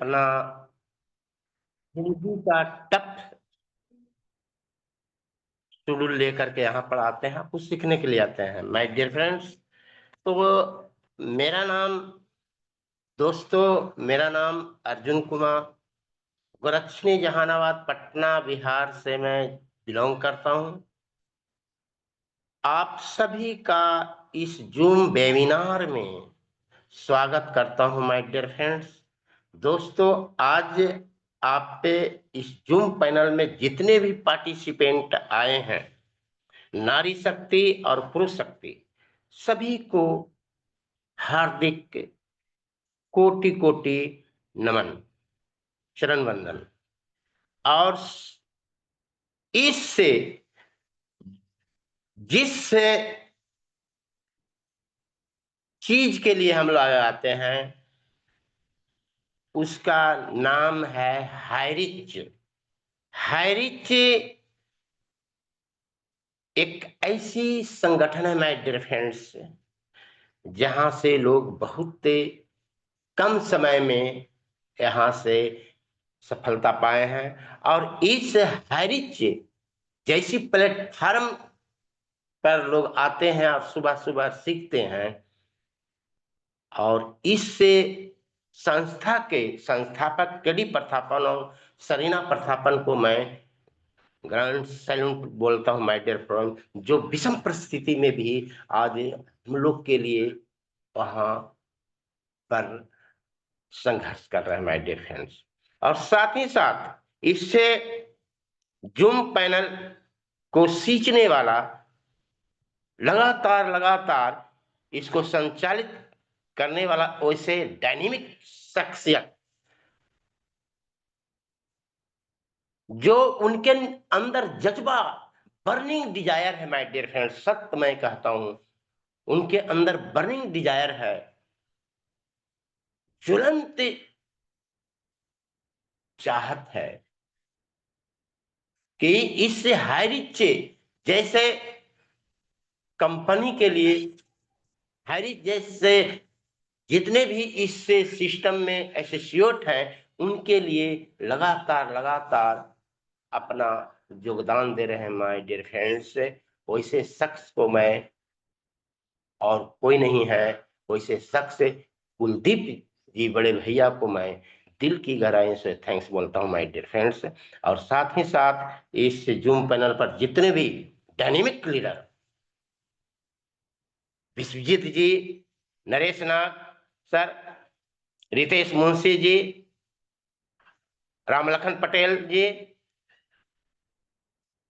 अपना हिंदी का tough schedule लेकर के यहाँ पर आते हैं, कुछ सीखने के लिए आते हैं माय डियर फ्रेंड्स। तो मेरा नाम अर्जुन कुमार गोरक्षणी जहानाबाद पटना बिहार से मैं बिलोंग करता हूँ। आप सभी का इस जूम वेबिनार में स्वागत करता हूं माय डियर फ्रेंड्स। दोस्तों, आज आप पे इस जूम पैनल में जितने भी पार्टिसिपेंट आए हैं, नारी शक्ति और पुरुष शक्ति, सभी को हार्दिक कोटि कोटि नमन, चरण वंदन। और इससे जिस चीज के लिए हम लोग आते हैं उसका नाम है हाईरिच। हाईरिच एक ऐसी संगठन है माय डियर फ्रेंड्स, जहां से लोग बहुत कम समय में यहां से सफलता पाए हैं। और इस हाईरिच जैसी प्लेटफार्म पर लोग आते हैं और सुबह सुबह सीखते हैं। और इससे संस्था के संस्थापक केडी प्रथापन और सरीना प्रथापन को मैं ग्रांड सैल्यूट बोलता हूं माय डियर फ्रेंड, जो विषम परिस्थिति में भी आज हम लोग के लिए वहां पर संघर्ष कर रहे हैं माय डियर फ्रेंड्स। और साथ ही साथ इससे जूम पैनल को सींचने वाला लगातार लगातार इसको संचालित करने वाला वैसे डायनेमिक शख्सियत जो उनके अंदर जज्बा बर्निंग डिजायर है माय डियर फ्रेंड्स, सत्य मैं कहता हूं, उनके अंदर बर्निंग डिजायर है, ज्वलंत चाहत है कि इससे हाईरिच जैसे कंपनी के लिए, हाईरिच जैसे जितने भी इससे सिस्टम में एसोसिएट हैं, उनके लिए लगातार लगातार अपना योगदान दे रहे हैं माय डियर फ्रेंड्स। वैसे शख्स को मैं, और कोई नहीं है वैसे शख्स, कुलदीप जी बड़े भैया को मैं दिल की गहराई से थैंक्स बोलता हूं माय डियर फ्रेंड्स। और साथ ही साथ इस जूम पैनल पर जितने भी डायनेमिक लीडर, विश्वजीत जी, नरेश नाग सर, रितेश मुंशी जी, रामलखन पटेल जी,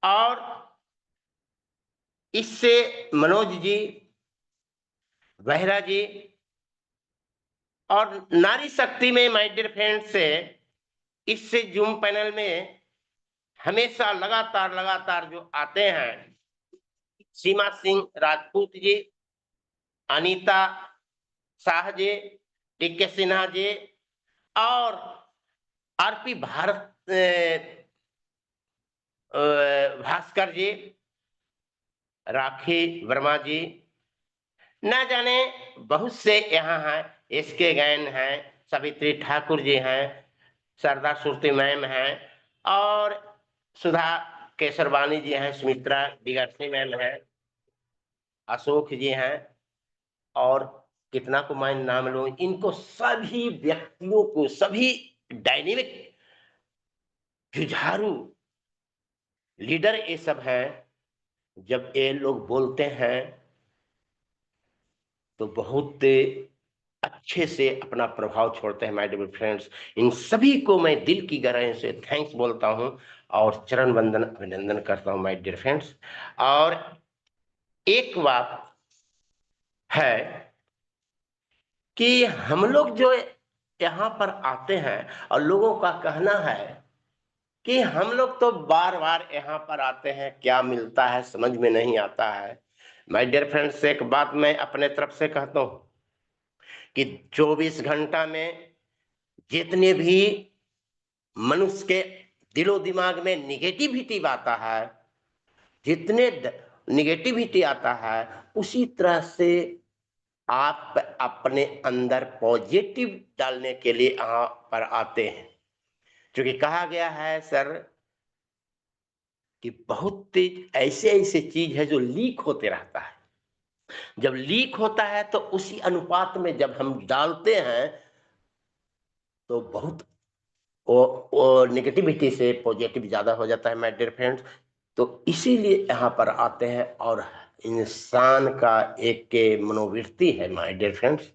और इससे मनोज जी, बहरा जी, और नारी शक्ति में माय डियर फ्रेंड्स से इससे जूम पैनल में हमेशा लगातार लगातार जो आते हैं, सीमा सिंह राजपूत जी, अनीता शाह जी, टीके सिन्हा जी, और आरपी भास्कर जी, राखी वर्मा जी, न जाने बहुत से यहाँ हैं, इसके गैन हैं, सवित्री ठाकुर जी हैं, सरदार सुरती मैम हैं, और सुधा केसरवानी जी हैं, सुमित्रा दिगर्सी मैम हैं, अशोक जी हैं, और कितना को मैं नाम लूं, इनको सभी व्यक्तियों को, सभी डायनेमिक जुझारू लीडर ये सब हैं। जब ये लोग बोलते हैं तो बहुत अच्छे से अपना प्रभाव छोड़ते हैं माय डियर फ्रेंड्स। इन सभी को मैं दिल की गहराई से थैंक्स बोलता हूं और चरण वंदन अभिनंदन करता हूं माय डियर फ्रेंड्स। और एक बात है कि हम लोग जो यहाँ पर आते हैं, और लोगों का कहना है कि हम लोग तो बार बार यहाँ पर आते हैं, क्या मिलता है समझ में नहीं आता है। माय डियर फ्रेंड्स, एक बात मैं अपने तरफ से कहता हूं कि 24 घंटा में जितने भी मनुष्य के दिलो दिमाग में निगेटिविटी आता है, जितने निगेटिविटी आता है, उसी तरह से आप अपने अंदर पॉजिटिव डालने के लिए यहाँ पर आते हैं, क्योंकि कहा गया है सर कि बहुत तेज ऐसे ऐसे चीज है जो लीक होते रहता है। जब लीक होता है तो उसी अनुपात में जब हम डालते हैं तो बहुत वो नेगेटिविटी से पॉजिटिव ज्यादा हो जाता है माय डियर फ्रेंड्स। तो इसीलिए यहाँ पर आते हैं, और इंसान का एक के मनोवृत्ति है माय डियर फ्रेंड्स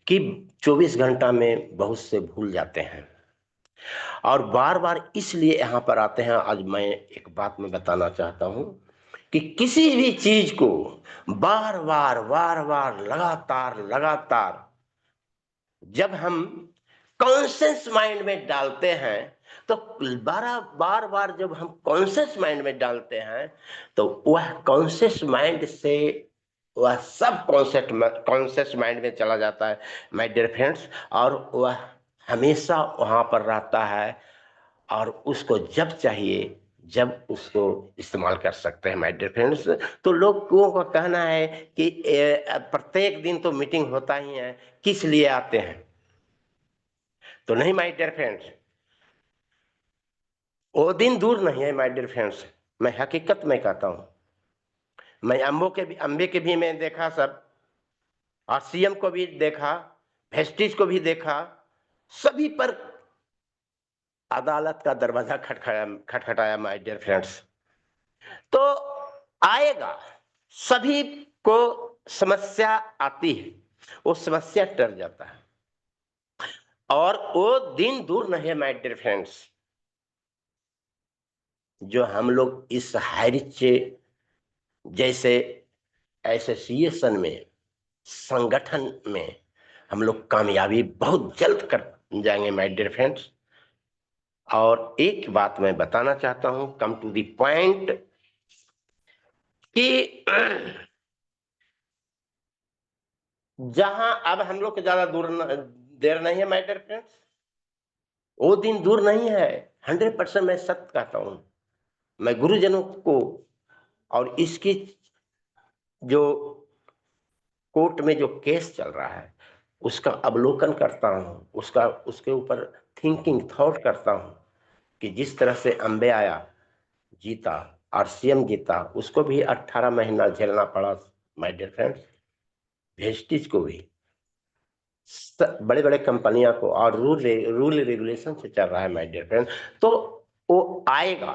कि 24 घंटा में बहुत से भूल जाते हैं, और बार बार इसलिए यहाँ पर आते हैं। आज मैं एक बात में बताना चाहता हूँ कि किसी भी चीज को बार बार लगातार लगातार जब हम कॉन्शियस माइंड में डालते हैं, तो बार बार जब हम कॉन्शियस माइंड में डालते हैं तो वह कॉन्शियस माइंड से वह सब कॉन्शियस माइंड में चला जाता है माय डियर फ्रेंड्स, और वह हमेशा वहां पर रहता है, और उसको जब चाहिए जब उसको इस्तेमाल कर सकते हैं माय डियर फ्रेंड्स। तो लोगों का कहना है कि प्रत्येक दिन तो मीटिंग होता ही है, किस लिए आते हैं? तो नहीं माय डियर फ्रेंड्स, वो दिन दूर नहीं है माय डियर फ्रेंड्स। मैं हकीकत में कहता हूं, मैं अंबे के भी मैं देखा सब, और सीएम को भी देखा, वेस्टिज को भी देखा, सभी पर अदालत का दरवाजा खटखटाया माय डियर फ्रेंड्स। तो आएगा, सभी को समस्या आती है, वो समस्या टल जाता है, और वो दिन दूर नहीं है माय डियर फ्रेंड्स जो हम लोग इस हाइरिच जैसे एसोसिएशन में, संगठन में हम लोग कामयाबी बहुत जल्द कर जाएंगे माय डियर फ्रेंड्स। और एक बात मैं बताना चाहता हूं, कम टू द पॉइंट, कि जहां अब हम लोग को ज्यादा देर नहीं है माय डियर फ्रेंड्स, वो दिन दूर नहीं है। 100% मैं सत्य कहता हूं। मैं गुरुजनों को और इसकी जो कोर्ट में जो केस चल रहा है उसका अवलोकन करता हूं, उसके ऊपर थिंकिंग थॉट करता हूं कि जिस तरह से अंबे आया, जीता, और सीएम जीता, उसको भी 18 महीना झेलना पड़ा माय डियर फ्रेंड्स। वेस्टिज को भी, बड़े बड़े कंपनियां को, और रूल रेगुलेशन से चल रहा है माय डियर फ्रेंड्स। तो वो आएगा,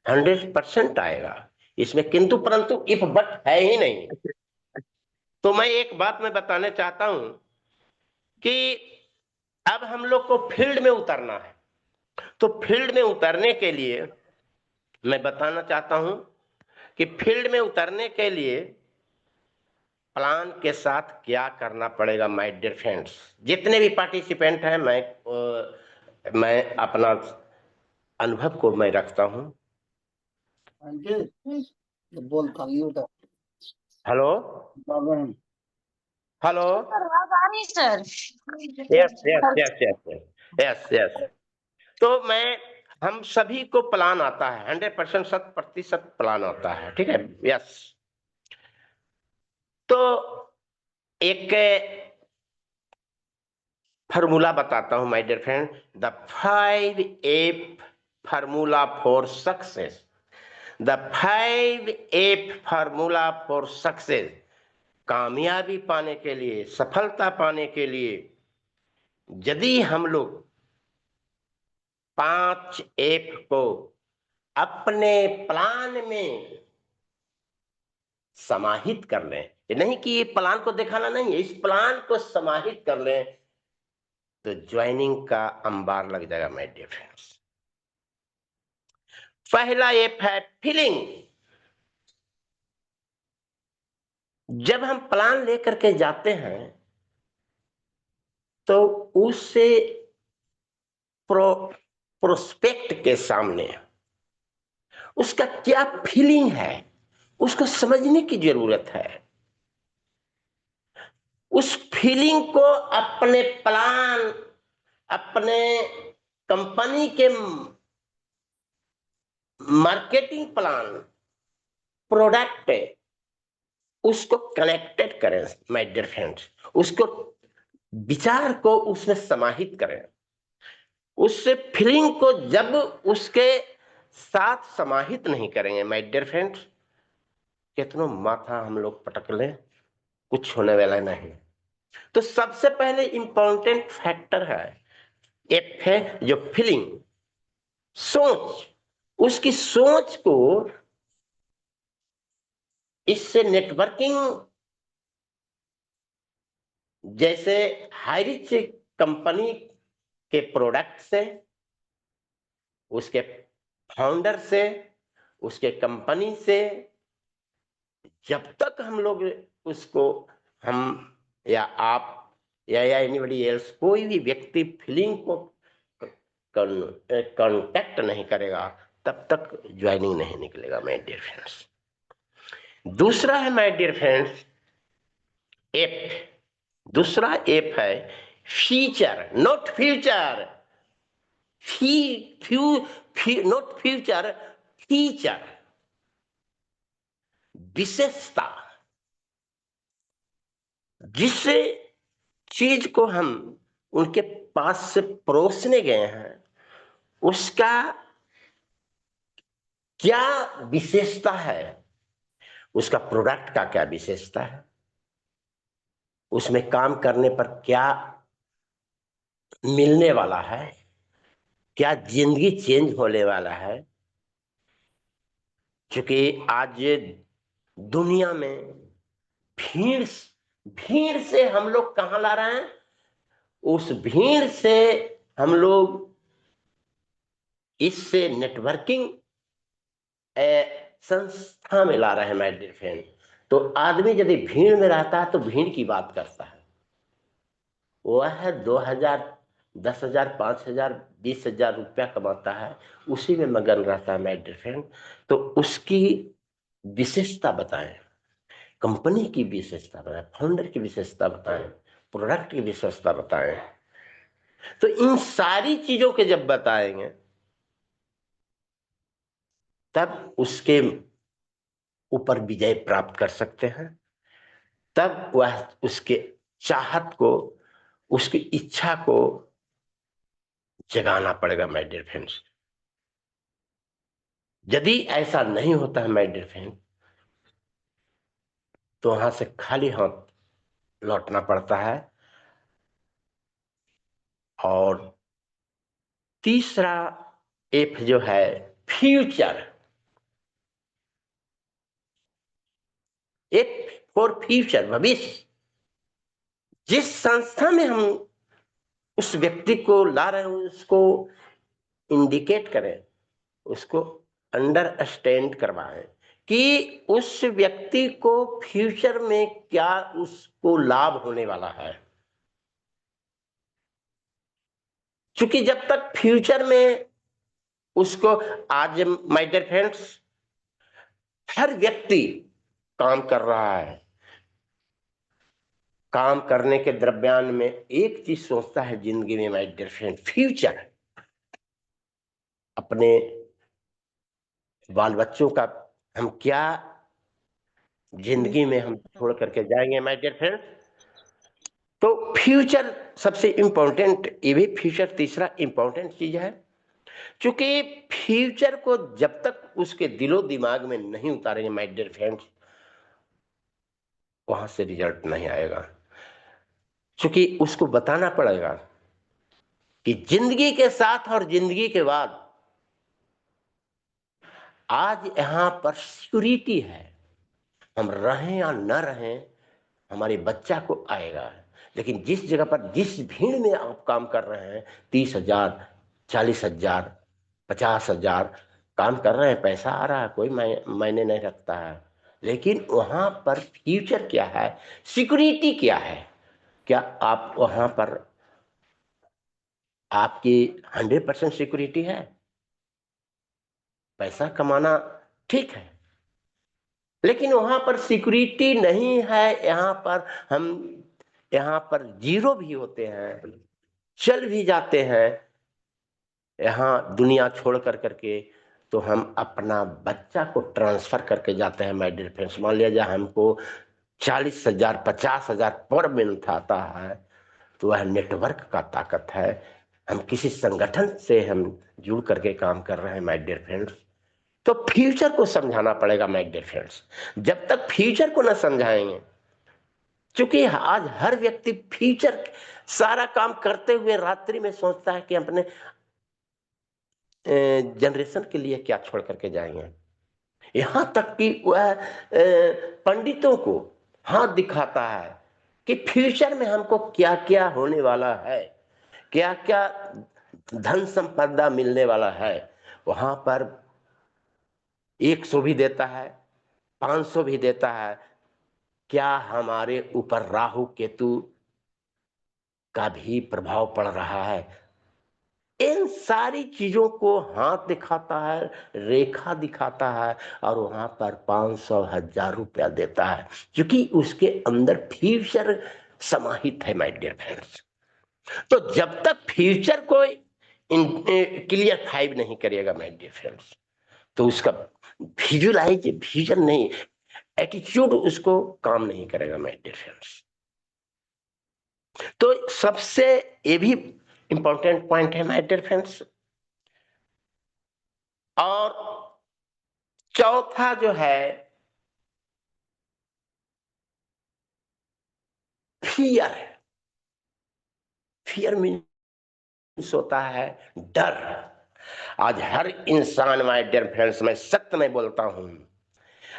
100% आएगा, इसमें किंतु परंतु इफ बट है ही नहीं। तो मैं एक बात मैं बताने चाहता हूं कि अब हम लोग को फील्ड में उतरना है। तो फील्ड में उतरने के लिए मैं बताना चाहता हूं कि फील्ड में उतरने के लिए प्लान के साथ क्या करना पड़ेगा माय डियर फ्रेंड्स। जितने भी पार्टिसिपेंट हैं, मैं अपना अनुभव को मैं रखता हूं। Hello hello, sir yes yes yes yes yes yes. तो हम सभी को प्लान आता है, 100%, 100% प्लान आता है, ठीक है, यस। तो एक फार्मूला बताता हूं my dear friend, the 5F formula for success. The 5F formula for success. कामयाबी पाने के लिए, सफलता पाने के लिए यदि हम लोग 5F को अपने प्लान में समाहित कर लें, ये नहीं कि ये प्लान को दिखाना नहीं है, इस प्लान को समाहित कर लें, तो ज्वाइनिंग का अंबार लग जाएगा माय डियर फ्रेंड्स। पहला एफ है फीलिंग। जब हम प्लान लेकर के जाते हैं तो उससे प्रोस्पेक्ट के सामने उसका क्या फीलिंग है उसको समझने की जरूरत है। उस फीलिंग को अपने प्लान, अपने कंपनी के मार्केटिंग प्लान, प्रोडक्ट, उसको कनेक्टेड करें माय डियर फ्रेंड्स, उसको विचार को उसमें समाहित करें, उस फीलिंग को जब उसके साथ समाहित नहीं करेंगे माय डियर फ्रेंड्स, कितनों माथा हम लोग पटक लें, कुछ होने वाला नहीं। तो सबसे पहले इंपॉर्टेंट फैक्टर है, एक है जो फीलिंग, सोच, उसकी सोच को इससे नेटवर्किंग, जैसे हाईरिच कंपनी के प्रोडक्ट से, उसके फाउंडर से, उसके कंपनी से, जब तक हम लोग उसको, हम या आप या एनीबडी एल्स, कोई भी व्यक्ति फीलिंग को कांटेक्ट नहीं करेगा, तब तक ज्वाइनिंग नहीं निकलेगा माय डियर फ्रेंड्स। दूसरा है माय डियर फ्रेंड्स एफ, दूसरा एफ है feature, not future, not future, feature, विशेषता, जिस चीज को हम उनके पास से परोसने गए हैं, उसका क्या विशेषता है, उसका प्रोडक्ट का क्या विशेषता है, उसमें काम करने पर क्या मिलने वाला है, क्या जिंदगी चेंज होने वाला है। क्योंकि आज दुनिया में भीड़, भीड़ से हम लोग कहां ला रहे हैं, उस भीड़ से हम लोग इससे नेटवर्किंग संस्था में ला रहे हैं माय डियर फ्रेंड। तो आदमी यदि भीड़ में रहता है तो भीड़ की बात करता है, वह 2000, 10,000, 5,000, 20,000 रुपया कमाता है, उसी में मगन रहता है माय डियर फ्रेंड। तो उसकी विशेषता बताएं, कंपनी की विशेषता बताएं, फाउंडर की विशेषता बताएं, प्रोडक्ट की विशेषता बताएं। तो इन सारी चीजों के जब बताएंगे, तब उसके ऊपर विजय प्राप्त कर सकते हैं, तब वह उसके चाहत को, उसकी इच्छा को जगाना पड़ेगा माय डियर फ्रेंड्स। यदि ऐसा नहीं होता है माय डियर फ्रेंड, तो वहां से खाली हाथ लौटना पड़ता है। और तीसरा एफ जो है फ्यूचर, एफ फॉर फ्यूचर, भविष्य। जिस संस्था में हम उस व्यक्ति को ला रहे हैं, उसको इंडिकेट करें, उसको अंडरस्टैंड करवाएं कि उस व्यक्ति को फ्यूचर में क्या उसको लाभ होने वाला है। क्योंकि जब तक फ्यूचर में उसको, आज माय डियर फ्रेंड्स, हर व्यक्ति काम कर रहा है, काम करने के दरमियान में एक चीज सोचता है जिंदगी में माय डियर फ्रेंड, फ्यूचर, अपने बाल बच्चों का हम क्या जिंदगी में हम छोड़ करके जाएंगे माय डियर फ्रेंड। तो फ्यूचर सबसे इंपॉर्टेंट, ये भी फ्यूचर तीसरा इंपॉर्टेंट चीज है। क्योंकि फ्यूचर को जब तक उसके दिलो दिमाग में नहीं उतारेंगे माय डियर फ्रेंड्स, वहां से रिजल्ट नहीं आएगा। क्योंकि उसको बताना पड़ेगा कि जिंदगी के साथ और जिंदगी के बाद, आज यहां पर सिक्योरिटी है, हम रहें या न रहें, हमारे बच्चा को आएगा। लेकिन जिस जगह पर, जिस भीड़ में आप काम कर रहे हैं, 30,000, 40,000, 50,000 काम कर रहे हैं, पैसा आ रहा है, कोई मायने नहीं रखता है। लेकिन वहां पर फ्यूचर क्या है, सिक्योरिटी क्या है, क्या आप वहां पर आपकी 100% सिक्योरिटी है। पैसा कमाना ठीक है, लेकिन वहां पर सिक्योरिटी नहीं है। यहाँ पर हम, यहाँ पर जीरो भी होते हैं, चल भी जाते हैं यहाँ दुनिया छोड़ कर करके, तो हम अपना बच्चा को ट्रांसफर करके जाते हैं माय डियर फ्रेंड्स। मान लिया जाए हमको 40,000 50,000 पर मंथ आता है, तो वह नेटवर्क का ताकत है। हम किसी संगठन से हम जुड़ करके काम कर रहे हैं माय डियर फ्रेंड्स, तो फ्यूचर को समझाना पड़ेगा माय डियर फ्रेंड्स। जब तक फ्यूचर को ना समझाएंगे, क्योंकि आज हर व्यक्ति फ्यूचर सारा काम करते हुए रात्रि में सोचता है कि अपने जनरेशन के लिए क्या छोड़ करके जाएंगे। यहां तक कि वह पंडितों को हाथ दिखाता है कि फ्यूचर में हमको क्या क्या होने वाला है, क्या क्या धन संपदा मिलने वाला है। वहां पर 100 भी देता है, 500 भी देता है। क्या हमारे ऊपर राहु केतु का भी प्रभाव पड़ रहा है? इन सारी चीजों को हाथ दिखाता है, रेखा दिखाता है, और वहां पर 500 1000 रुपया देता है, क्योंकि उसके अंदर फ्यूचर समाहित है माय डियर फ्रेंड्स। तो जब तक फ्यूचर को क्लियर फाइव नहीं करिएगा माय डियर फ्रेंड्स, तो उसका विजुलाइज विजन नहीं, एटीट्यूड उसको काम नहीं करेगा माय डियर फ्रेंड्स। तो सबसे ये भी इंपॉर्टेंट पॉइंट है माय डियर फ्रेंड्स। और चौथा जो है फियर है। फियर मीन्स होता है डर। आज हर इंसान माय डियर फ्रेंड्स, मैं सत्य में बोलता हूं,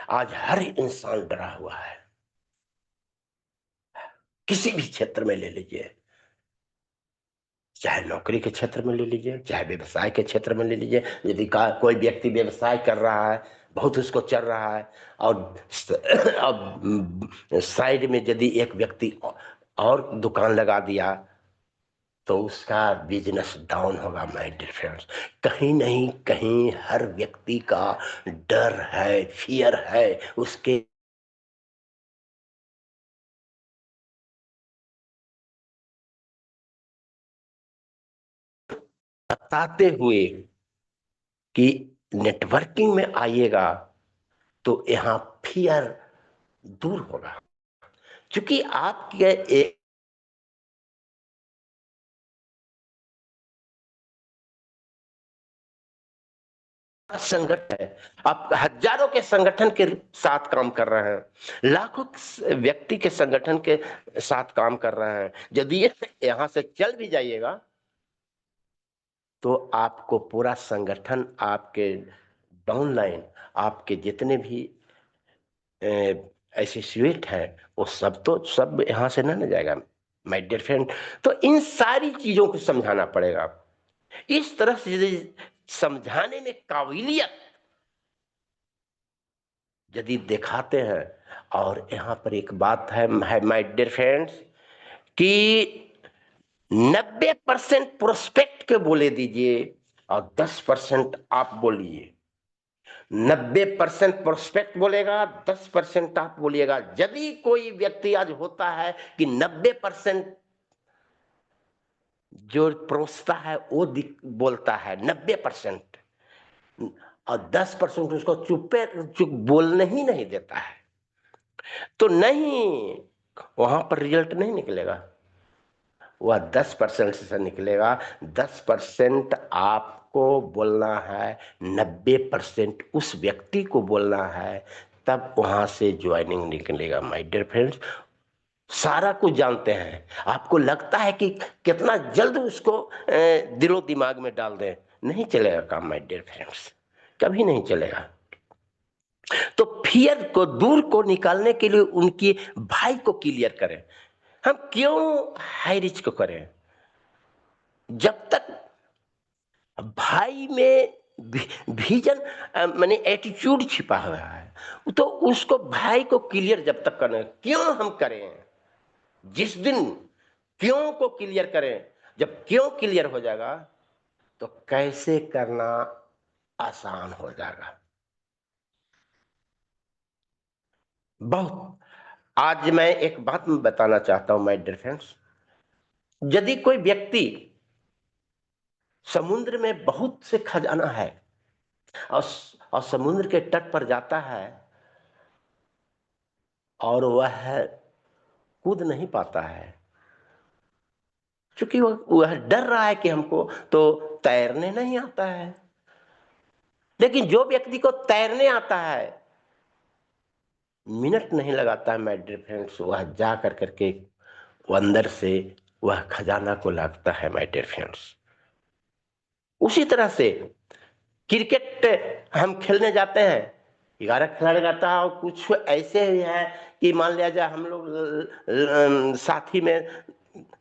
आज हर इंसान डरा हुआ है। किसी भी क्षेत्र में ले लीजिए, चाहे नौकरी के क्षेत्र में ले लीजिए, चाहे व्यवसाय के क्षेत्र में ले लीजिए। यदि कोई व्यक्ति व्यवसाय कर रहा है, बहुत उसको चल रहा है, और अब साइड में यदि एक व्यक्ति और दुकान लगा दिया, तो उसका बिजनेस डाउन होगा माय डियर फ्रेंड्स। कहीं नहीं कहीं हर व्यक्ति का डर है, फियर है। उसके बताते हुए कि नेटवर्किंग में आइएगा तो यहां फियर दूर होगा, क्योंकि आपके एक संगठन है, आप हजारों के संगठन के साथ काम कर रहे हैं, लाखों व्यक्ति के संगठन के साथ काम कर रहे हैं। यदि यहां से चल भी जाइएगा, तो आपको पूरा संगठन, आपके डाउनलाइन, आपके जितने भी एसोसिएट हैं, वो सब तो सब यहां से ना जाएगा माय डियर फ्रेंड। तो इन सारी चीजों को समझाना पड़ेगा। इस तरह से यदि समझाने में काबिलियत यदि दिखाते हैं, और यहां पर एक बात है माय डियर फ्रेंड्स, कि 90% प्रोस्पेक्ट के बोले दीजिए और 10% आप बोलिए। 90% प्रोस्पेक्ट बोलेगा, 10% आप बोलिएगा। यदि कोई व्यक्ति आज होता है कि 90% जो परोसता है वो बोलता है 90%, और 10% उसको चुप बोलने ही नहीं देता है, तो नहीं, वहां पर रिजल्ट नहीं निकलेगा। वह 10% से निकलेगा। 10% आपको बोलना है, 90% उस व्यक्ति को बोलना है, तब वहां से ज्वाइनिंग निकलेगा माय डियर फ्रेंड्स। सारा कुछ जानते हैं, आपको लगता है कि कितना जल्द उसको दिलो दिमाग में डाल दें, नहीं चलेगा काम माय डियर फ्रेंड्स, कभी नहीं चलेगा। तो फियर को दूर को निकालने के लिए उनकी भाई को क्लियर करें। हम क्यों हाई रिच को करें? जब तक भाई में विजन माने एटीट्यूड छिपा हुआ है, तो उसको भाई को क्लियर जब तक करना, क्यों हम करें, जिस दिन क्यों को क्लियर करें, जब क्यों क्लियर हो जाएगा, तो कैसे करना आसान हो जाएगा। बहुत आज मैं एक बात बताना चाहता हूं माय डियर फ्रेंड्स। यदि कोई व्यक्ति समुद्र में बहुत से खजाना है, और, और समुद्र के तट पर जाता है, और वह कूद नहीं पाता है, क्योंकि वह डर रहा है कि हमको तो तैरने नहीं आता है। लेकिन जो व्यक्ति को तैरने आता है, मिनट नहीं लगाता है माय डियर फ्रेंड्स, वह जा कर करके वो अंदर से वह खजाना को लाता है माय डियर फ्रेंड्स। उसी तरह से क्रिकेट हम खेलने जाते हैं, 11 खिलाड़ी रहता है, और कुछ ऐसे भी है कि मान लिया जाए हम लोग साथी में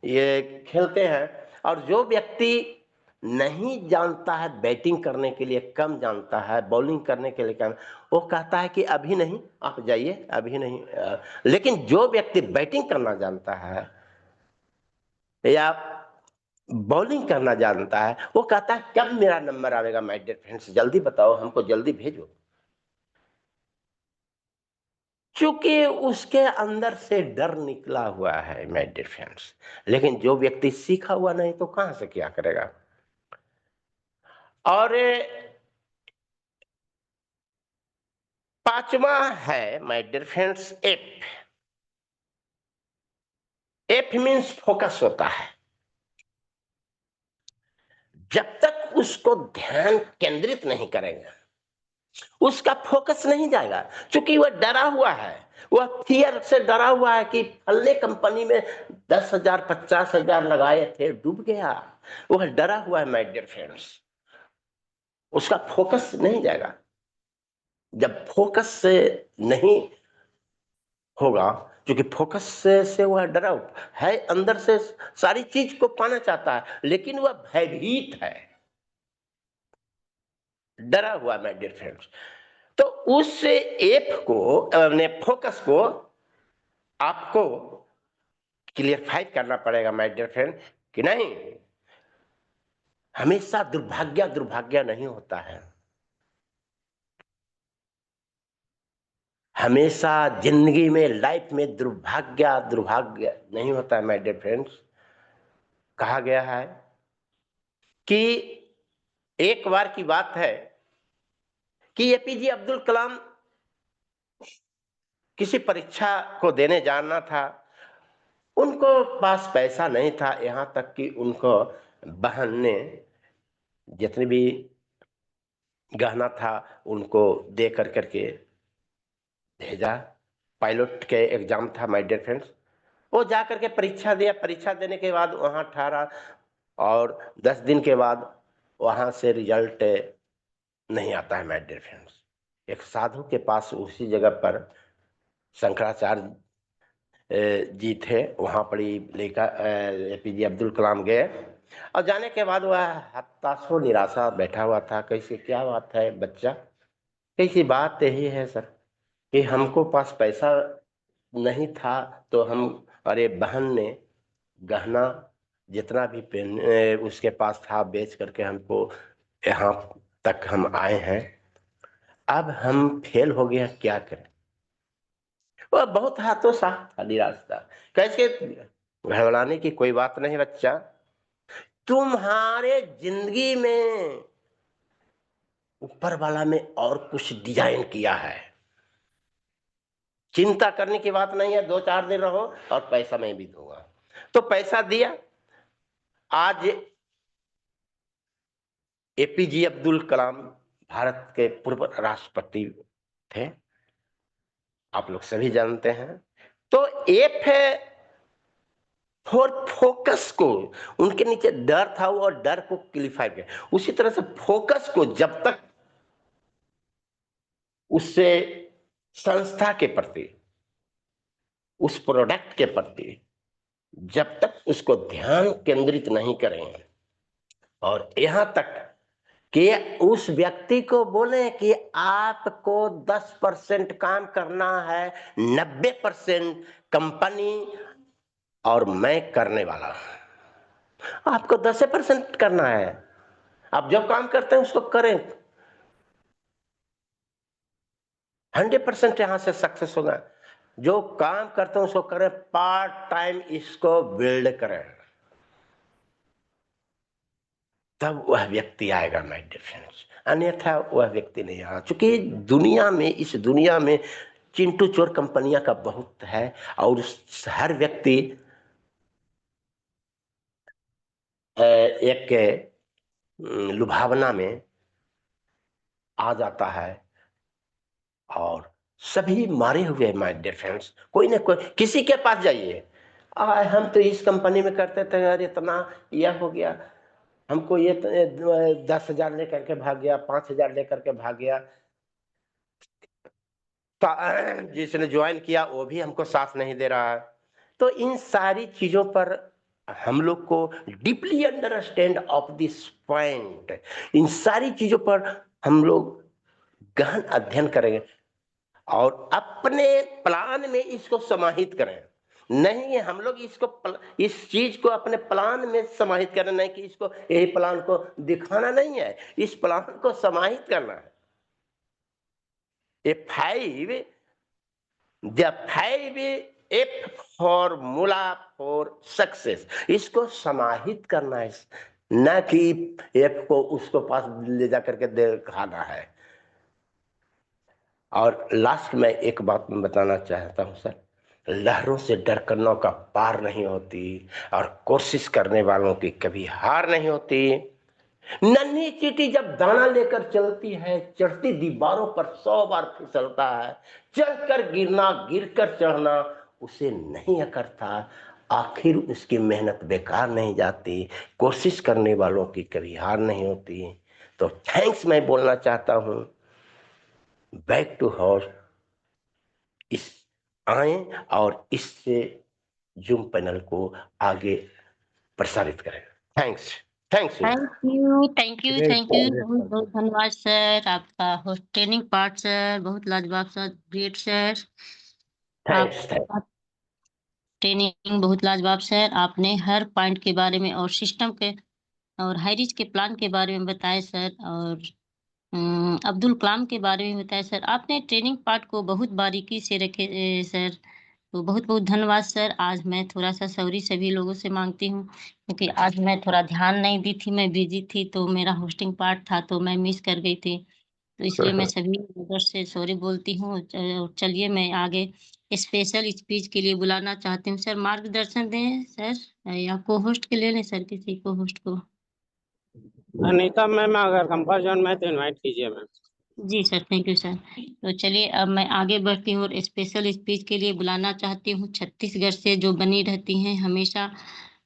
ये खेलते हैं, और जो व्यक्ति नहीं जानता है बैटिंग करने के लिए, कम जानता है बॉलिंग करने के लिए कम, वो कहता है कि अभी नहीं, आप जाइए, अभी नहीं। लेकिन जो व्यक्ति बैटिंग करना जानता है या बॉलिंग करना जानता है, वो कहता है कब मेरा नंबर आएगा माय डियर फ्रेंड्स, जल्दी बताओ, हमको जल्दी भेजो। क्योंकि उसके अंदर से डर निकला हुआ है माय डियर फ्रेंड्स। लेकिन जो व्यक्ति सीखा हुआ नहीं तो कहां से क्या करेगा। और पांचवा है my dear friends F. F means focus होता है। जब तक उसको ध्यान केंद्रित नहीं करेगा, उसका फोकस नहीं जाएगा, क्योंकि वह डरा हुआ है, वह फियर से डरा हुआ है कि फलने कंपनी में 10,000 50,000 लगाए थे, डूब गया। वह डरा हुआ है माय डियर फ्रेंड्स, उसका फोकस नहीं जाएगा। जब फोकस से नहीं होगा, क्योंकि फोकस से वह डरा है, अंदर से सारी चीज को पाना चाहता है, लेकिन वह भयभीत है, डरा हुआ माय डियर फ्रेंड्स। तो उस एफ को, अपने फोकस को आपको क्लियरफाई करना पड़ेगा माय डियर फ्रेंड, कि नहीं, हमेशा दुर्भाग्य दुर्भाग्य नहीं होता है। हमेशा जिंदगी में, लाइफ में दुर्भाग्य दुर्भाग्य नहीं होता है माय डियर फ्रेंड्स। कहा गया है कि एक बार की बात है कि एपीजे अब्दुल कलाम किसी परीक्षा को देने जाना था। उनको पास पैसा नहीं था, यहां तक कि उनको बहन ने जितने भी गहना था उनको दे कर करके भेजा। पायलट के एग्जाम था माय डियर फ्रेंड्स। वो जा करके परीक्षा दिया, परीक्षा देने के बाद वहां ठहरा, और 10 दिन के बाद वहां से रिजल्ट नहीं आता है माय डियर फ्रेंड्स। एक साधु के पास उसी जगह पर शंकराचार्य जी थे, वहां पर ही लेकर एपीजे अब्दुल कलाम गए, और जाने के बाद वह हताशो निराशा बैठा हुआ था। कैसे, क्या बात है बच्चा, कैसी बात यही है सर कि हमको पास पैसा नहीं था, तो हम, अरे बहन ने गहना जितना भी पहन उसके पास था बेच करके हमको यहाँ तक हम आए हैं, अब हम फेल हो गए, क्या करें। वह बहुत हाथों साफ था, निराश था। कैसे, घबराने की कोई बात नहीं बच्चा, तुम्हारे जिंदगी में ऊपर वाला में और कुछ डिजाइन किया है, चिंता करने की बात नहीं है, 2-4 दिन रहो और पैसा मैं भी दूंगा। तो पैसा दिया। आज एपीजे अब्दुल कलाम भारत के पूर्व राष्ट्रपति थे, आप लोग सभी जानते हैं। तो एफ है फॉर फोकस को, उनके नीचे डर था, वो डर को क्लिफाई किया। उसी तरह से फोकस को जब तक उससे संस्था के प्रति, उस प्रोडक्ट के प्रति जब तक उसको ध्यान केंद्रित नहीं करेंगे, और यहां तक कि उस व्यक्ति को बोले कि आपको 10% काम करना है, 90% कंपनी और मैं करने वाला हूं, आपको 10% करना है। आप जो काम करते हैं उसको करें, 100% यहां से सक्सेस होगा। जो काम करते हैं उसको करें, पार्ट टाइम इसको बिल्ड करें, तब वह व्यक्ति आएगा माय डियर फ्रेंड्स, अन्यथा वह व्यक्ति नहीं आएगा। क्योंकि दुनिया में, इस दुनिया में चिंटू चोर कंपनियां का बहुत है और हर व्यक्ति एक लुभावना में आ जाता है और सभी मारे हुए माय डियर फ्रेंड्स। कोई ना कोई किसी के पास जाइए, हम तो इस कंपनी में करते थे यार, इतना यह हो गया, हमको ये 10,000 लेकर के भाग गया, 5,000 लेकर के भाग गया। जिसने ज्वाइन किया वो भी हमको साथ नहीं दे रहा है। तो इन सारी चीजों पर हम लोग को deeply understand of this point, इन सारी चीजों पर हम लोग गहन अध्ययन करेंगे और अपने प्लान में इसको समाहित करें। नहीं हम लोग इस चीज को अपने प्लान में समाहित करना नहीं कि इसको यही प्लान को दिखाना नहीं है, इस प्लान को समाहित करना है। The 5 F formula for success, इसको समाहित करना है, न कि एफ को उसको पास ले जा करके दिखाना है। और लास्ट में एक बात मैं बताना चाहता हूं सर, लहरों से डर कर नौका पार नहीं होती और कोशिश करने वालों की कभी हार नहीं होती। नन्ही चींटी जब दाना लेकर चलती है, चढ़ती दीवारों पर 100 बार फिसलता है, चढ़कर गिरना गिरकर चढ़ना उसे नहीं अकड़ता, आखिर उसकी मेहनत बेकार नहीं जाती, कोशिश करने वालों की कभी हार नहीं होती। तो थैंक्स मैं बोलना चाहता हूं। बैक टू हाउस इस आए और इससे जूम पैनल को आगे प्रसारित करें। Thanks thanks you thank you बहुत बहुत धन्यवाद सर, आपका होस्ट ट्रेनिंग पार्ट सर बहुत लाजवाब sir, great sir. Thanks. Training बहुत लाजवाब सर, आपने हर पॉइंट के बारे में और सिस्टम के और हाईरिच के प्लान के बारे में बताया सर, और अब्दुल कलाम के बारे में बताया सर। आपने ट्रेनिंग पार्ट को बहुत बारीकी से रखे सर, तो बहुत बहुत धन्यवाद सर। आज मैं थोड़ा सा सॉरी सभी लोगों से मांगती हूँ क्योंकि आज मैं थोड़ा ध्यान नहीं दी थी, मैं बिजी थी, तो मेरा होस्टिंग पार्ट था तो मैं मिस कर गई थी, तो इसलिए मैं सभी लोगों से सॉरी बोलती हूँ। चलिए मैं आगे स्पेशल स्पीच के लिए बुलाना चाहती हूँ सर, मार्गदर्शन दें सर, या को होस्ट के लिए लें सर, किसी को होस्ट को। अनीता मैम अगर कंपल्सन में तो इनवाइट कीजिए मैम। जी सर, थैंक यू सर। तो चलिए अब मैं आगे बढ़ती हूँ और स्पेशल स्पीच के लिए बुलाना चाहती हूँ छत्तीसगढ़ से जो बनी रहती हैं हमेशा,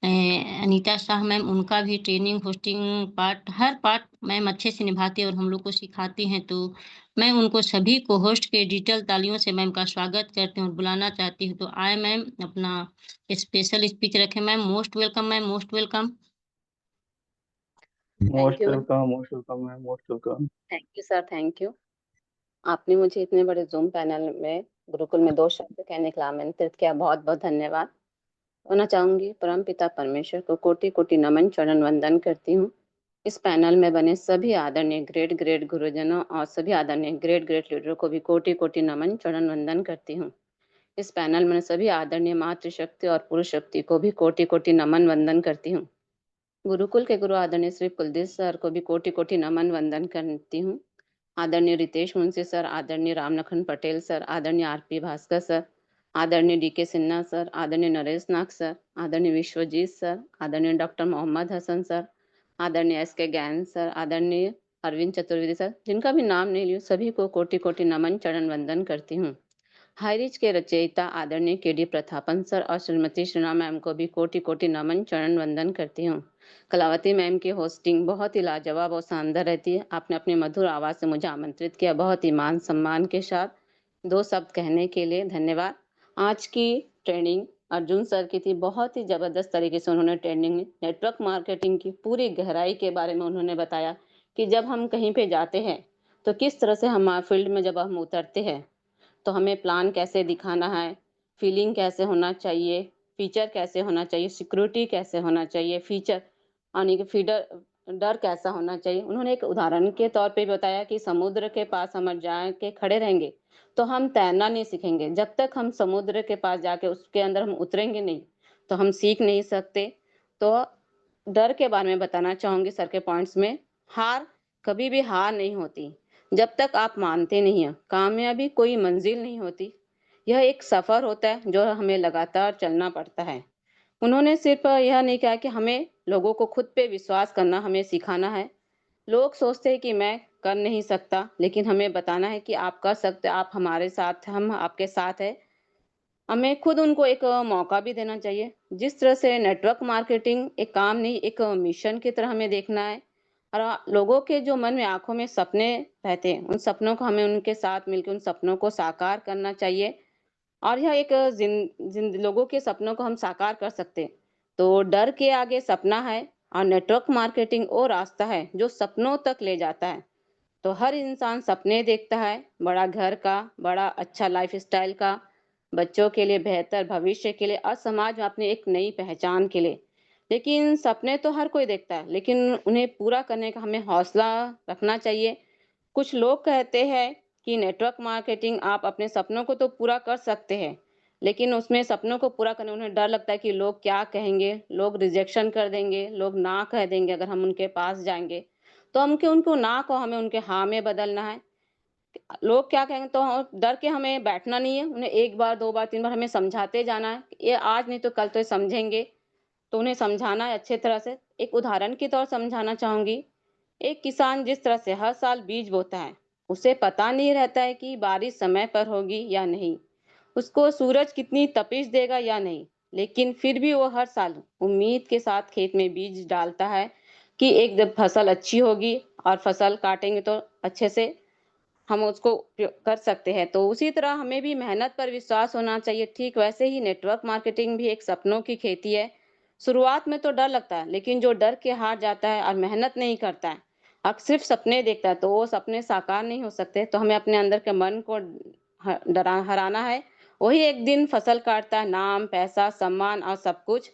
अनीता शाह मैम, उनका भी ट्रेनिंग होस्टिंग पार्ट हर पार्ट मैम अच्छे से निभाती हैं और हम लोग को सिखाती हैं, तो मैं उनको सभी को होस्ट के डिजिटल तालियों से मैम का स्वागत करती हूँ और बुलाना चाहती हूँ। तो आए मैम अपना स्पेशल स्पीच रखें ma'am. Most welcome ma'am, most welcome. Most welcome ma'am, most welcome. Thank you sir, thank you. आपने मुझे इतने बड़े जूम पैनल में गुरुकुल में 2 शब्द कहने के लिए आमंत्रित किया, बहुत बहुत धन्यवाद होना चाहूंगी। परम पिता परमेश्वर को कोटि कोटि नमन चरण वंदन करती हूँ। इस पैनल में बने सभी आदरणीय ग्रेट ग्रेट गुरुजनों और सभी आदरणीय ग्रेट ग्रेट लीडरों को भी कोटि कोटि नमन चरण वंदन करती हूँ। इस पैनल में सभी आदरणीय मातृशक्ति और पुरुष शक्ति को भी कोटि कोटि नमन वंदन करती हूँ। गुरुकुल के गुरु आदरणीय श्री कुलदीप सर को भी कोटि कोटि नमन वंदन करती हूँ। आदरणीय रितेश मुंशी सर, आदरणीय रामलखन पटेल सर, आदरणीय आरपी भास्कर सर, आदरणीय डीके सिन्हा सर, आदरणीय नरेश नाग सर, आदरणीय विश्वजीत सर, आदरणीय डॉक्टर मोहम्मद हसन सर, आदरणीय एसके ज्ञान सर, आदरणीय अरविंद चतुर्वेदी सर, जिनका भी नाम नहीं लिया, सभी को कोटि कोटि नमन चरण वंदन करती हूँ। हाईरिच के रचयिता आदरणीय केडी प्रतापन सर और श्रीमती श्रीना मैम को भी कोटि कोटि नमन चरण वंदन करती हूँ। कलावती मैम की होस्टिंग बहुत ही लाजवाब और शानदार रहती है। आपने अपनी मधुर आवाज़ से मुझे आमंत्रित किया, बहुत ही मान सम्मान के साथ 2 शब्द कहने के लिए धन्यवाद। आज की ट्रेनिंग अर्जुन सर की थी, बहुत ही ज़बरदस्त तरीके से उन्होंने ट्रेनिंग नेटवर्क मार्केटिंग की पूरी गहराई के बारे में उन्होंने बताया कि जब हम कहीं पे जाते हैं तो किस तरह से हम फील्ड में जब हम उतरते हैं तो हमें प्लान कैसे दिखाना है, फीलिंग कैसे होना चाहिए, फीचर कैसे होना चाहिए, सिक्योरिटी कैसे होना चाहिए, फीचर यानी कि फीडर डर कैसा होना चाहिए। उन्होंने एक उदाहरण के तौर पे बताया कि समुद्र के पास हम जाके खड़े रहेंगे तो हम तैरना नहीं सीखेंगे, जब तक हम समुद्र के पास जाके उसके अंदर हम उतरेंगे नहीं तो हम सीख नहीं सकते। तो डर के बारे में बताना चाहूंगी सर के पॉइंट्स में। हार कभी भी हार नहीं होती, जब तक आप मानते नहीं हैं। कामयाबी कोई मंजिल नहीं होती, यह एक सफ़र होता है जो हमें लगातार चलना पड़ता है। उन्होंने सिर्फ़ यह नहीं कहा कि हमें लोगों को खुद पे विश्वास करना हमें सिखाना है। लोग सोचते हैं कि मैं कर नहीं सकता, लेकिन हमें बताना है कि आप कर सकते हो, आप हमारे साथ हम आपके साथ हैं। हमें खुद उनको एक मौका भी देना चाहिए। जिस तरह से नेटवर्क मार्केटिंग एक काम नहीं, एक मिशन की तरह हमें देखना है और लोगों के जो मन में, आँखों में सपने रहते हैं, उन सपनों को हमें उनके साथ मिलके उन सपनों को साकार करना चाहिए और यह एक लोगों के सपनों को हम साकार कर सकते हैं। तो डर के आगे सपना है और नेटवर्क मार्केटिंग वो रास्ता है जो सपनों तक ले जाता है। तो हर इंसान सपने देखता है, बड़ा घर का, बड़ा अच्छा लाइफ़स्टाइल का, बच्चों के लिए बेहतर भविष्य के लिए और समाज में अपनी एक नई पहचान के लिए। लेकिन सपने तो हर कोई देखता है, लेकिन उन्हें पूरा करने का हमें हौसला रखना चाहिए। कुछ लोग कहते हैं कि नेटवर्क मार्केटिंग आप अपने सपनों को तो पूरा कर सकते हैं, लेकिन उसमें सपनों को पूरा करने में उन्हें डर लगता है कि लोग क्या कहेंगे, लोग रिजेक्शन कर देंगे, लोग ना कह देंगे अगर हम उनके पास जाएँगे। तो हम कि उनको ना को हमें उनके हाँ में बदलना है। लोग क्या कहेंगे तो डर के हमें बैठना नहीं है, उन्हें 1 बार, 2 बार, 3 बार हमें समझाते जाना है। ये आज नहीं तो कल तो ये समझेंगे, तो उन्हें समझाना है अच्छे तरह से। एक उदाहरण के तौर समझाना चाहूँगी। एक किसान जिस तरह से हर साल बीज बोता है, उसे पता नहीं रहता है कि बारिश समय पर होगी या नहीं, उसको सूरज कितनी तपिश देगा या नहीं, लेकिन फिर भी वो हर साल उम्मीद के साथ खेत में बीज डालता है कि एक जब फसल अच्छी होगी और फसल काटेंगे तो अच्छे से हम उसको कर सकते हैं। तो उसी तरह हमें भी मेहनत पर विश्वास होना चाहिए। ठीक वैसे ही नेटवर्क मार्केटिंग भी एक सपनों की खेती है। शुरुआत में तो डर लगता है, लेकिन जो डर के हार जाता है और मेहनत नहीं करता है और सिर्फ सपने देखता है, तो वो सपने साकार नहीं हो सकते। तो हमें अपने अंदर के मन को डरा हराना है। वही एक दिन फसल काटता है, नाम, पैसा, सम्मान और सब कुछ।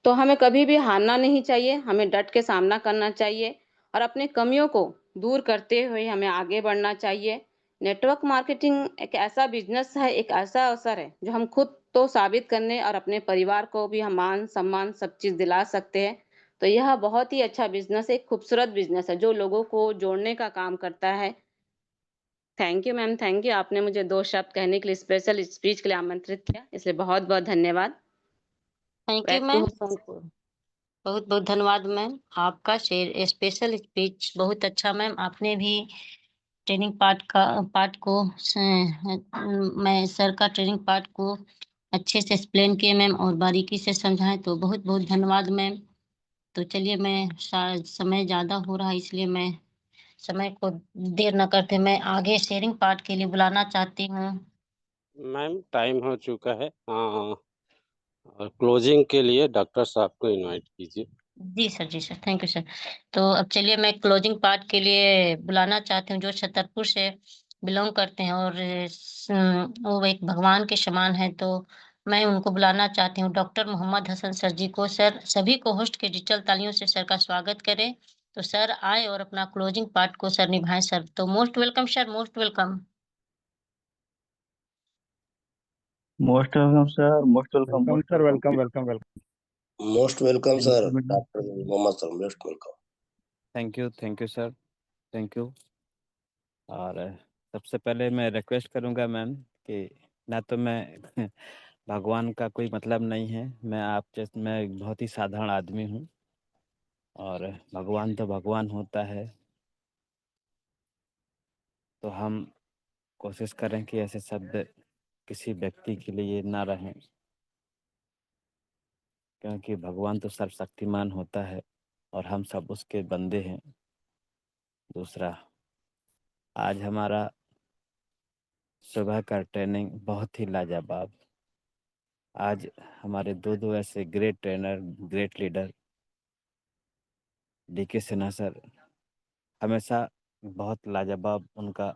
तो हमें कभी भी हारना नहीं चाहिए, हमें डट के सामना करना चाहिए और अपनी कमियों को दूर करते हुए हमें आगे बढ़ना चाहिए। नेटवर्क मार्केटिंग एक ऐसा बिज़नेस है, एक ऐसा अवसर है, जो हम खुद तो साबित करने और अपने परिवार को भी हम मान-सम्मान सब चीज़ दिला सकते हैं। तो यह बहुत ही अच्छा बिज़नेस है, एक खूबसूरत बिज़नेस है, जो लोगों को जोड़ने का काम करता है। Thank you ma'am, thank you. आपने मुझे 2 शब्द कहने के लिए, स्पेशल स्पीच के लिए आमंत्रित किया, इसलिए बहुत-बहुत धन्यवाद। Thank you back to ma'am. Sonpur. बहुत बहुत धन्यवाद मैम। आपका शेर स्पेशल स्पीच बहुत अच्छा मैम। आपने भी ट्रेनिंग पार्ट को मैं सर का ट्रेनिंग पार्ट को अच्छे से एक्सप्लेन किए मैम और बारीकी से समझाएं, तो बहुत बहुत धन्यवाद मैम। तो चलिए, मैं शायद समय ज़्यादा हो रहा है, इसलिए मैं समय को देर न करते मैं आगे शेयरिंग पार्ट के लिए बुलाना चाहती हूँ। मैम टाइम हो चुका है। और क्लोजिंग के लिए डॉक्टर साहब को इनवाइट कीजिए। जी सर, जी सर। Thank you sir. तो अब चलिए, मैं क्लोजिंग पार्ट के लिए बुलाना चाहती हूँ जो छतरपुर से बिलॉन्ग करते हैं और वो एक भगवान के समान हैं, तो मैं उनको बुलाना चाहती हूँ डॉक्टर मोहम्मद हसन सर जी को। सर सभी को होस्ट के डिजिटल तालियों से सर का स्वागत करें। तो सर आए और अपना क्लोजिंग पार्ट को सर निभाएँ सर। तो most welcome sir, most welcome. Most welcome sir, most welcome, welcome most sir, welcome. Welcome welcome. Most welcome thank sir, you madam. Doctor Mohammad sir, most welcome. Thank you sir, thank you. और सबसे पहले मैं request करूंगा ma'am कि ना तो मैं भगवान का कोई मतलब नहीं है, मैं एक बहुत ही साधारण आदमी हूँ और भगवान तो भगवान होता है। तो हम कोशिश करें कि ऐसे शब्द किसी व्यक्ति के लिए ना रहें, क्योंकि भगवान तो सर्वशक्तिमान होता है और हम सब उसके बंदे हैं। दूसरा, आज हमारा सुबह का ट्रेनिंग बहुत ही लाजवाब। आज हमारे दो ऐसे great trainer, great leader DK Sinha sir, हमेशा बहुत लाजवाब उनका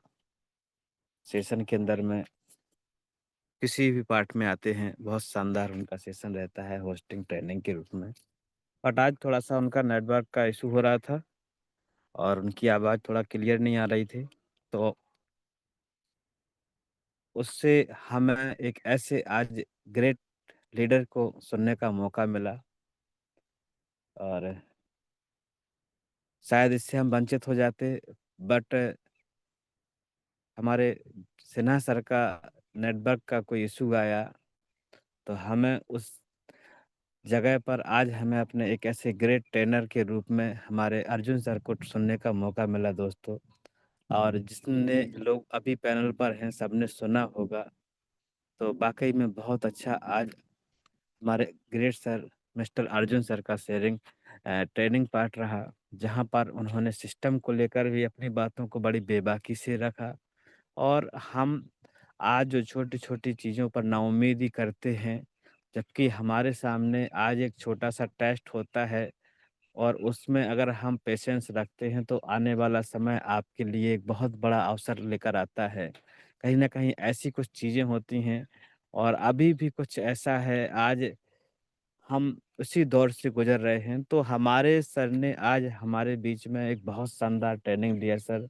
सेशन के अंदर में किसी भी पार्ट में आते हैं, बहुत शानदार उनका सेशन रहता है होस्टिंग ट्रेनिंग के रूप में। बट आज थोड़ा सा उनका नेटवर्क का इशू हो रहा था और उनकी आवाज़ थोड़ा क्लियर नहीं आ रही थी, तो उससे हमें एक ऐसे आज ग्रेट लीडर को सुनने का मौका मिला और शायद इससे हम वंचित हो जाते, बट हमारे सिन्हा सर का नेटवर्क का कोई इशू आया, तो हमें उस जगह पर आज हमें अपने एक ऐसे ग्रेट ट्रेनर के रूप में हमारे अर्जुन सर को सुनने का मौका मिला दोस्तों। और जितने लोग अभी पैनल पर हैं सबने सुना होगा, तो वाक़ई में बहुत अच्छा आज हमारे great sir mister Arjun sir का ट्रेनिंग पार्ट रहा, जहाँ पर उन्होंने सिस्टम को लेकर भी अपनी बातों को बड़ी बेबाकी से रखा। और हम आज जो छोटी-छोटी चीज़ों पर नाउम्मीदी करते हैं, जबकि हमारे सामने आज एक छोटा-सा टेस्ट होता है और उसमें अगर हम पेशेंस रखते हैं तो आने वाला समय आपके लिए एक बहुत बड़ा अवसर लेकर आता है। कहीं न कहीं ऐसी कुछ चीज़ें होती हैं और अभी भी कुछ ऐसा है, आज हम उसी दौर से गुज़र रहे हैं, तो हमारे सर ने आज हमारे बीच में एक बहुत शानदार ट्रेनिंग दिया सर।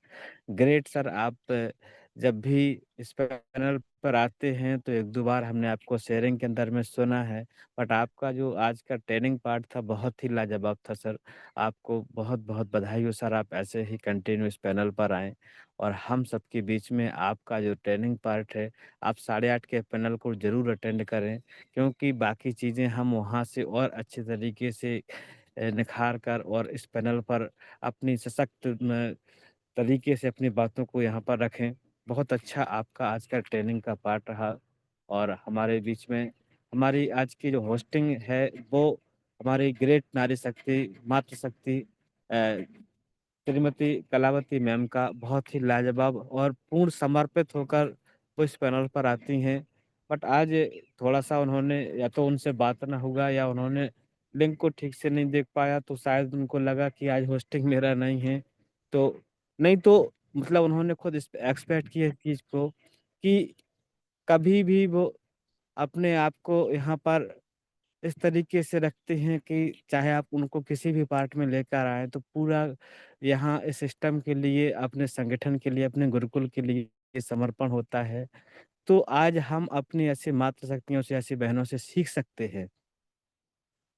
ग्रेट सर, आप जब भी इस पैनल पर आते हैं तो 1-2 बार हमने आपको शेयरिंग के अंदर में सुना है, बट आपका जो आज का ट्रेनिंग पार्ट था बहुत ही लाजवाब था सर। आपको बहुत-बहुत बधाई हो सर, आप ऐसे ही कंटिन्यू इस पैनल पर आएँ और हम सबके बीच में आपका जो ट्रेनिंग पार्ट है, आप 8:30 के पैनल को ज़रूर अटेंड करें, क्योंकि बाकी चीज़ें हम वहाँ से और अच्छे तरीके से निखार कर और इस पैनल पर अपनी सशक्त तरीके से अपनी बातों को यहाँ पर रखें। बहुत अच्छा आपका आज का ट्रेनिंग का पार्ट रहा और हमारे बीच में हमारी आज की जो होस्टिंग है वो हमारी ग्रेट नारी शक्ति, मातृशक्ति अ, श्रीमती कलावती मैम का बहुत ही लाजवाब और पूर्ण समर्पित होकर वो इस पैनल पर आती हैं। बट आज थोड़ा-सा उन्होंने या तो उनसे बात ना हुआ या उन्होंने लिंक को ठीक से नहीं देख पाया, तो शायद उनको लगा कि आज होस्टिंग मेरा नहीं है। तो नहीं तो मतलब उन्होंने खुद इस एक्सपेक्ट किया इस चीज़ को कि कभी भी वो अपने आप को यहाँ पर इस तरीके से रखते हैं कि चाहे आप उनको किसी भी पार्ट में लेकर आएँ, तो पूरा यहाँ इस सिस्टम के लिए, अपने संगठन के लिए, अपने गुरुकुल के लिए समर्पण होता है। तो आज हम अपनी ऐसी मातृशक्तियों से, ऐसी बहनों से सीख सकते हैं।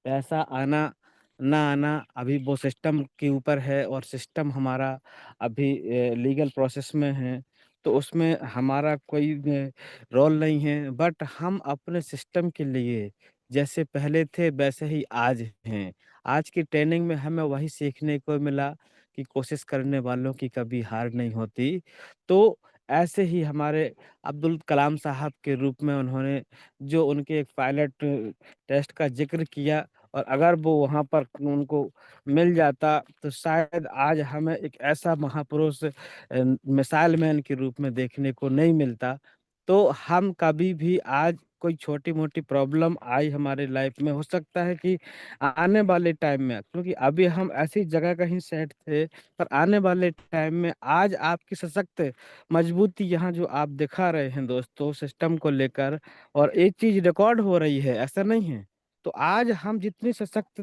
पैसा आना, ना आना अभी वो सिस्टम के ऊपर है और सिस्टम हमारा अभी लीगल प्रोसेस में है, तो उसमें हमारा कोई रोल नहीं है। बट हम अपने सिस्टम के लिए जैसे पहले थे वैसे ही आज हैं। आज की ट्रेनिंग में हमें वही सीखने को मिला कि कोशिश करने वालों की कभी हार नहीं होती। तो ऐसे ही हमारे अब्दुल कलाम साहब के रूप में उन्होंने जो उनके एक पायलट टेस्ट का ज़िक्र किया और अगर वो वहाँ पर उनको मिल जाता तो शायद आज हमें एक ऐसा महापुरुष मिसाइल मैन के रूप में देखने को नहीं मिलता। तो हम कभी भी आज कोई छोटी-मोटी प्रॉब्लम आई हमारे लाइफ में, हो सकता है कि आने वाले टाइम में, क्योंकि अभी हम ऐसी जगह कहीं सेट थे, पर आने वाले टाइम में आज आपकी सशक्त मजबूती यहाँ जो आप दिखा रहे हैं दोस्तों सिस्टम को लेकर, और एक चीज़ रिकॉर्ड हो रही है, ऐसा नहीं है। तो आज हम जितनी सशक्त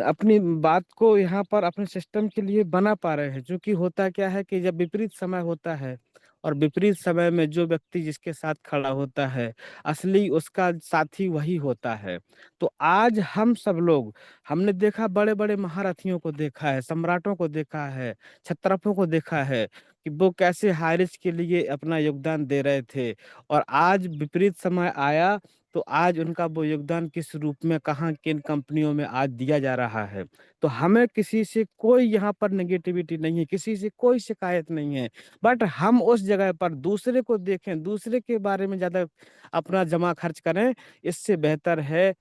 अपनी बात को यहाँ पर अपने सिस्टम के लिए बना पा रहे हैं, क्योंकि होता क्या है कि जब विपरीत समय होता है और विपरीत समय में जो व्यक्ति जिसके साथ खड़ा होता है, असली उसका साथी वही होता है। तो आज हम सब लोग हमने देखा, बड़े-बड़े महारथियों को देखा है, सम्राटों को देखा है, क्षत्रपों को देखा है कि वो कैसे हाई रिस्क के लिए अपना योगदान दे रहे थे और आज विपरीत समय आया तो आज उनका वो योगदान किस रूप में, कहाँ, किन कंपनियों में आज दिया जा रहा है। तो हमें किसी से कोई यहाँ पर नेगेटिविटी नहीं है, किसी से कोई शिकायत नहीं है। बट हम उस जगह पर दूसरे को देखें, दूसरे के बारे में ज़्यादा अपना जमा खर्च करें, इससे बेहतर है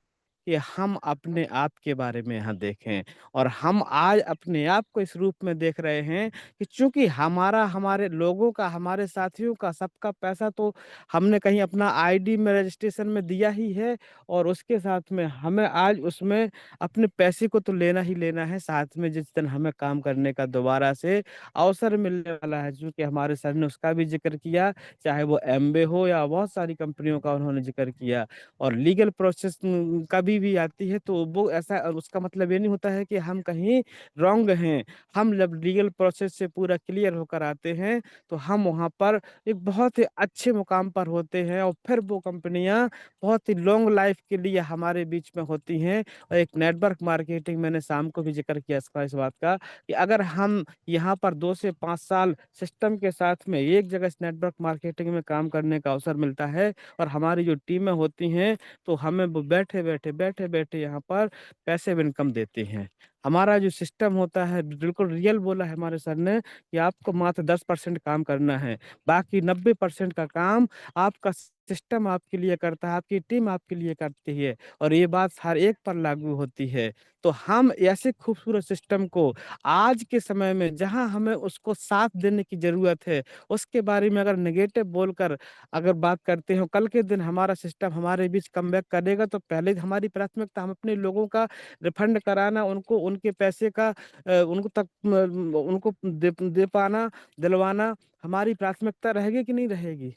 कि हम अपने आप के बारे में यहाँ देखें। और हम आज अपने आप को इस रूप में देख रहे हैं कि चूँकि हमारा, हमारे लोगों का, हमारे साथियों का, सबका पैसा तो हमने कहीं अपना आईडी में रजिस्ट्रेशन में दिया ही है और उसके साथ में हमें आज उसमें अपने पैसे को तो लेना ही लेना है, साथ में जिस दिन हमें काम करने का दोबारा से अवसर मिलने वाला है, चूँकि हमारे सर ने उसका भी ज़िक्र किया, चाहे वो एमवे हो या बहुत सारी कंपनियों का उन्होंने ज़िक्र किया। और लीगल प्रोसेस का भी कोई भी आती है तो वो ऐसा उसका मतलब ये नहीं होता है कि हम कहीं रॉन्ग हैं। हम जब लीगल प्रोसेस से पूरा क्लियर होकर आते हैं, तो हम वहाँ पर एक बहुत ही अच्छे मुकाम पर होते हैं और फिर वो कंपनियाँ बहुत ही लॉन्ग लाइफ के लिए हमारे बीच में होती हैं। और एक नेटवर्क मार्केटिंग मैंने शाम को भी ज़िक्र किया इसका इस बात का कि अगर हम यहाँ पर 2 से 5 साल सिस्टम के साथ में एक जगह इस नेटवर्क मार्केटिंग में काम करने का अवसर मिलता है और हमारी जो टीमें होती हैं, तो हमें वो बैठे-बैठे यहाँ पर पैसिव इनकम देती हैं। हमारा जो सिस्टम होता है बिल्कुल रियल बोला है हमारे सर ने कि आपको मात्र 10% काम करना है, बाकी 90% का काम आपका सिस्टम आपके लिए करता है, आपकी टीम आपके लिए करती है और ये बात हर एक पर लागू होती है। तो हम ऐसे खूबसूरत सिस्टम को आज के समय में जहाँ हमें उसको साथ देने की ज़रूरत है, उसके बारे में अगर नेगेटिव बोलकर अगर बात करते हो, कल के दिन हमारा सिस्टम हमारे बीच कमबैक करेगा तो पहले हमारी प्राथमिकता हम अपने लोगों का रिफंड कराना, उनको उनके पैसे का उनको तक उनको दे दे पाना, दिलवाना हमारी प्राथमिकता रहेगी कि नहीं रहेगी?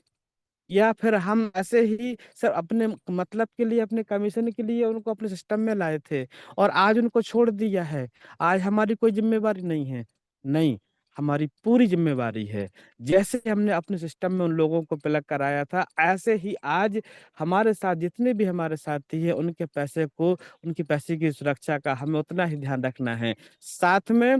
या फिर हम ऐसे ही सिर्फ अपने मतलब के लिए, अपने कमीशन के लिए उनको अपने सिस्टम में लाए थे और आज उनको छोड़ दिया है। आज हमारी कोई ज़िम्मेवारी नहीं है। नहीं, हमारी पूरी ज़िम्मेवारी है। जैसे हमने अपने सिस्टम में उन लोगों को प्लग कराया था, ऐसे ही आज हमारे साथ जितने भी हमारे साथी हैं, उनके पैसे को, उनकी पैसे की सुरक्षा का हमें उतना ही ध्यान रखना है। साथ में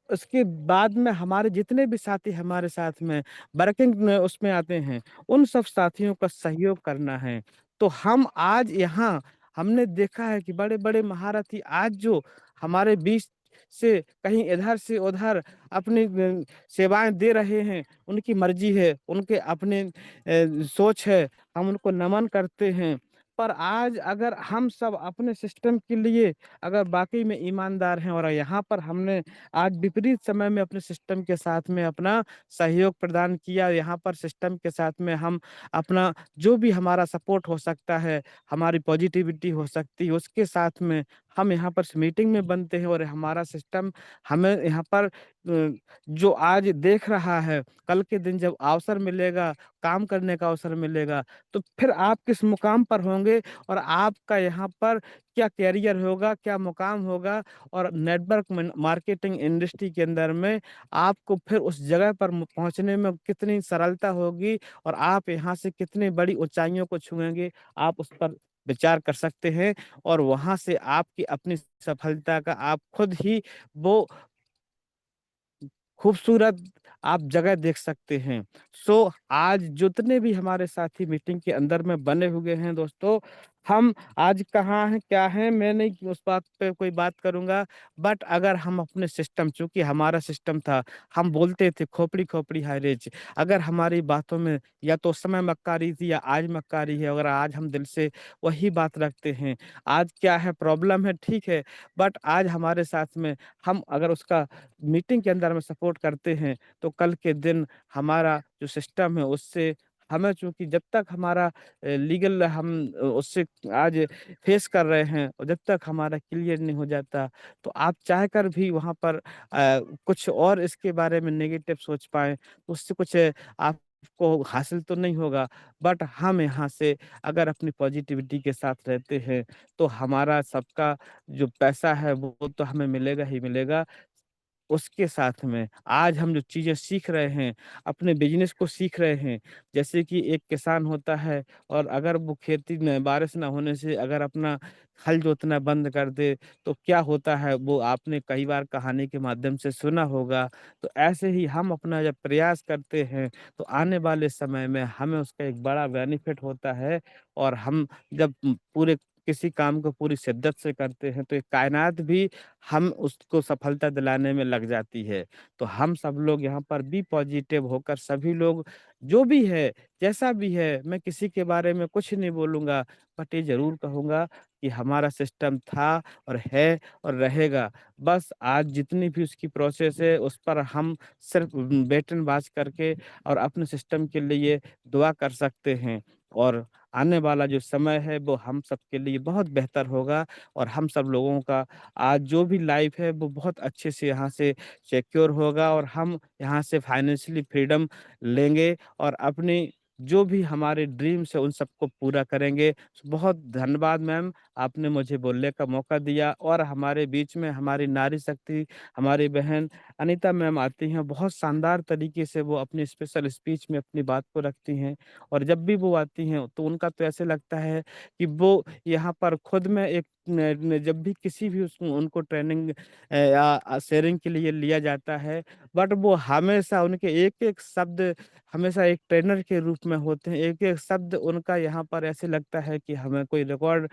उसके बाद में हमारे जितने भी साथी हमारे साथ में वर्किंग में उसमें आते हैं, उन सब साथियों का सहयोग करना है। तो हम आज यहाँ हमने देखा है कि बड़े-बड़े महारथी आज जो हमारे बीच से कहीं इधर से उधर अपनी सेवाएँ दे रहे हैं, उनकी मर्ज़ी है, उनके अपने सोच है, हम उनको नमन करते हैं। पर आज अगर हम सब अपने सिस्टम के लिए अगर वाक़ई में ईमानदार हैं और यहाँ पर हमने आज विपरीत समय में अपने सिस्टम के साथ में अपना सहयोग प्रदान किया। यहाँ पर सिस्टम के साथ में हम अपना जो भी हमारा सपोर्ट हो सकता है, हमारी पॉजिटिविटी हो सकती है, उसके साथ में हम यहाँ पर मीटिंग में बनते हैं और हमारा सिस्टम हमें यहाँ पर जो आज देख रहा है, कल के दिन जब अवसर मिलेगा, काम करने का अवसर मिलेगा, तो फिर आप किस मुकाम पर होंगे और आपका यहाँ पर क्या करियर होगा, क्या मुकाम होगा और नेटवर्क मार्केटिंग इंडस्ट्री के अंदर में आपको फिर उस जगह पर पहुंचने में कितनी सरलता होगी और आप यहाँ से कितनी बड़ी ऊंचाइयों को छुएंगे, आप उस पर विचार कर सकते हैं और वहां से आपकी अपनी सफलता का आप खुद ही वो खूबसूरत आप जगह देख सकते हैं। आज जितने भी हमारे साथी मीटिंग के अंदर में बने हुए हैं दोस्तों, हम आज कहाँ हैं, क्या हैं, मैं नहीं उस बात पे कोई बात करूँगा। बट अगर हम अपने सिस्टम चूँकि हमारा सिस्टम था, हम बोलते थे खोपड़ी-खोपड़ी हाय रेज। अगर हमारी बातों में या तो उस समय मक्कारी थी या आज मक्कारी है, अगर आज हम दिल से वही बात रखते हैं। आज क्या है प्रॉब्लम है, ठीक है, बट आज हमारे साथ में हम अगर उसका मीटिंग के अंदर में सपोर्ट करते हैं, तो कल के दिन हमारा जो सिस्टम है उससे हमें चूँकि जब तक हमारा लीगल हम उससे आज फेस कर रहे हैं और जब तक हमारा क्लियर नहीं हो जाता, तो आप चाहकर भी वहाँ पर कुछ और इसके बारे में नेगेटिव सोच पाएँ, तो उससे कुछ आपको हासिल तो नहीं होगा। बट हम यहाँ से अगर अपनी पॉजिटिविटी के साथ रहते हैं, तो हमारा सबका जो पैसा है वो तो हमें मिलेगा ही मिलेगा। उसके साथ में आज हम जो चीज़ें सीख रहे हैं, अपने बिज़नेस को सीख रहे हैं, जैसे कि एक किसान होता है और अगर वो खेती में बारिश ना होने से अगर अपना हल जोतना बंद कर दे, तो क्या होता है वो आपने कई बार कहानी के माध्यम से सुना होगा। तो ऐसे ही हम अपना जब प्रयास करते हैं, तो आने वाले समय में हमें उसका एक बड़ा बेनिफिट होता है और हम जब पूरे किसी काम को पूरी शिद्दत से करते हैं, तो ये कायनात भी हम उसको सफलता दिलाने में लग जाती है। तो हम सब लोग यहाँ पर बी पॉजिटिव होकर सभी लोग जो भी है, जैसा भी है, मैं किसी के बारे में कुछ नहीं बोलूँगा, बट ये ज़रूर कहूँगा कि हमारा सिस्टम था और है और रहेगा। बस आज जितनी भी उसकी प्रोसेस है, उस पर हम सिर्फ़ वेट-एन-वॉच करके और अपने सिस्टम के लिए दुआ कर सकते हैं और आने वाला जो समय है, वो हम सबके लिए बहुत बेहतर होगा और हम सब लोगों का आज जो भी लाइफ है वो बहुत अच्छे से यहाँ से सिक्योर होगा और हम यहाँ से फाइनेंशियली फ्रीडम लेंगे और अपनी जो भी हमारे ड्रीम्स है उन सबको पूरा करेंगे। बहुत धन्यवाद मैम, आपने मुझे बोलने का मौका दिया और हमारे बीच में हमारी नारी शक्ति, हमारी बहन अनीता मैम आती हैं, बहुत शानदार तरीके से वो अपनी स्पेशल स्पीच में अपनी बात को रखती हैं और जब भी वो आती हैं तो उनका तो ऐसे लगता है कि वो यहाँ पर खुद में एक जब भी किसी भी उनको ट्रेनिंग या शेयरिंग के लिए लिया जाता है, बट वो हमेशा उनके एक-एक शब्द हमेशा एक ट्रेनर के रूप में होते हैं। एक-एक शब्द उनका यहाँ पर ऐसे लगता है कि हमें कोई रिकॉर्ड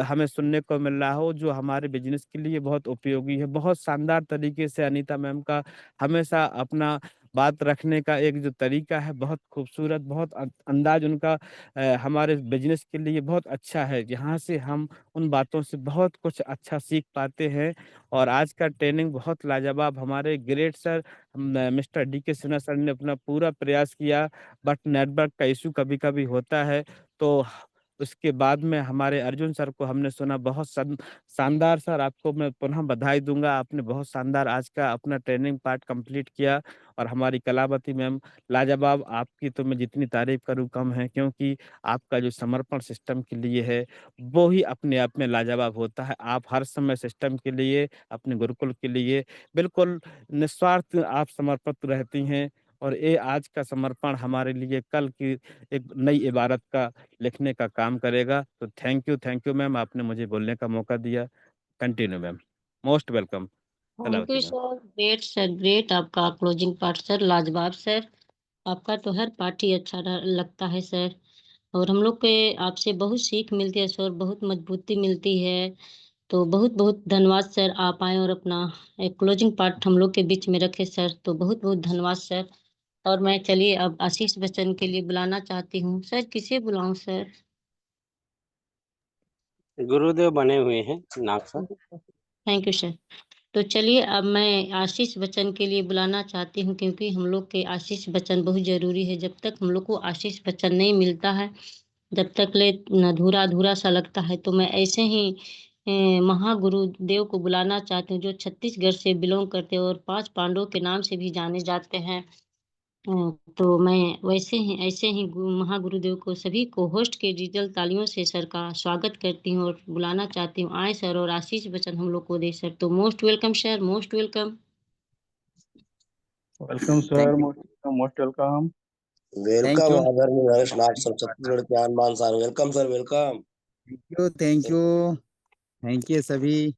हमें सुनने को मिल रहा हो जो हमारे बिज़नेस के लिए बहुत उपयोगी है। बहुत शानदार तरीके से अनीता मैम का हमेशा अपना बात रखने का एक जो तरीका है बहुत खूबसूरत, बहुत अंदाज़ उनका हमारे बिज़नेस के लिए बहुत अच्छा है। यहाँ से हम उन बातों से बहुत कुछ अच्छा सीख पाते हैं और आज का ट्रेनिंग बहुत लाजवाब हमारे great sir mister DK Sinha sir ने अपना पूरा प्रयास किया, बट नेटवर्क का इश्यू कभी-कभी होता है, तो उसके बाद में हमारे अर्जुन सर को हमने सुना बहुत शानदार सर आपको मैं पुनः बधाई दूँगा, आपने बहुत शानदार आज का अपना ट्रेनिंग पार्ट कंप्लीट किया और हमारी कलावती मैम लाजवाब, आपकी तो मैं जितनी तारीफ़ करूँ कम है क्योंकि आपका जो समर्पण सिस्टम के लिए है, वो ही अपने आप में लाजवाब होता है। आप हर समय सिस्टम के लिए, अपने गुरुकुल के लिए बिल्कुल निस्वार्थ आप समर्पित रहती हैं और ये आज का समर्पण हमारे लिए कल की एक नई इबारत का लिखने का काम करेगा। तो थैंक यू मैम आपने मुझे बोलने का मौका दिया। Continue ma'am. Most welcome thank you Kalavati ma'am. Sir, great आपका क्लोजिंग पार्ट सर, लाजवाब सर। आपका तो हर पार्ट ही अच्छा लगता है सर और हम लोग के आपसे बहुत सीख मिलती है सर, बहुत मजबूती मिलती है। तो बहुत-बहुत धन्यवाद सर, आप आए और अपना एक क्लोजिंग पार्ट हम लोग के बीच में रखे सर, तो बहुत-बहुत धन्यवाद सर। और मैं चलिए अब आशीष बच्चन के लिए बुलाना चाहती हूँ। सर किसे बुलाऊँ सर? गुरुदेव बने हुए हैं नाग सर। Thank you sir. तो चलिए अब मैं आशीष बच्चन के लिए बुलाना चाहती हूँ क्योंकि हम लोग के आशीष बच्चन बहुत ज़रूरी है। जब तक हम लोग को आशीष बच्चन नहीं मिलता है, जब तक ले अधूरा-अधूरा सा लगता है, तो मैं ऐसे ही महागुरुदेव को बुलाना चाहती हूँ जो छत्तीसगढ़ से बिलॉन्ग करते हैं और 5 पांडवों के नाम से भी जाने जाते हैं। तो मैं वैसे ही ऐसे ही महागुरुदेव को सभी को होस्ट के डिजिटल तालियों से सर का स्वागत करती हूँ और बुलाना चाहती हूँ। आएँ सर और आशीष वचन हम लोग को दें सर। तो most welcome sir, most welcome. Welcome sir, most welcome. Thank welcome you आदरणीय नरेश नाथ सर, छत्तीसगढ़ के आन sir, welcome sir, welcome. Thank you thank you सभी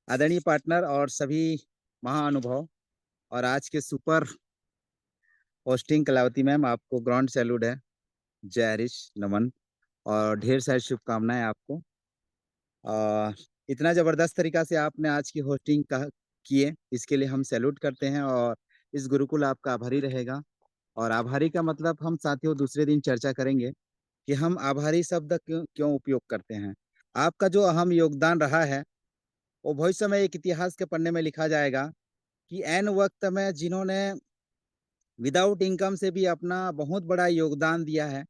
आदरणीय पार्टनर और सभी महाअनुभव और आज के सुपर होस्टिंग कलावती मैम, आपको ग्राउंड सैल्यूट है। जय हरीश, नमन और ढेर सारी शुभकामनाएं आपको। इतना जबरदस्त तरीका से आपने आज की होस्टिंग किए, इसके लिए हम सैल्यूट करते हैं और इस गुरुकुल आपका आभारी रहेगा। और आभारी का मतलब हम साथियों दूसरे दिन चर्चा करेंगे कि हम आभारी शब्द क्यों क्यों उपयोग करते हैं। आपका जो अहम योगदान रहा है वो भविष्य में एक इतिहास के पन्ने में लिखा जाएगा कि एन वक्त में जिन्होंने विदाउट इनकम से भी अपना बहुत बड़ा योगदान दिया है,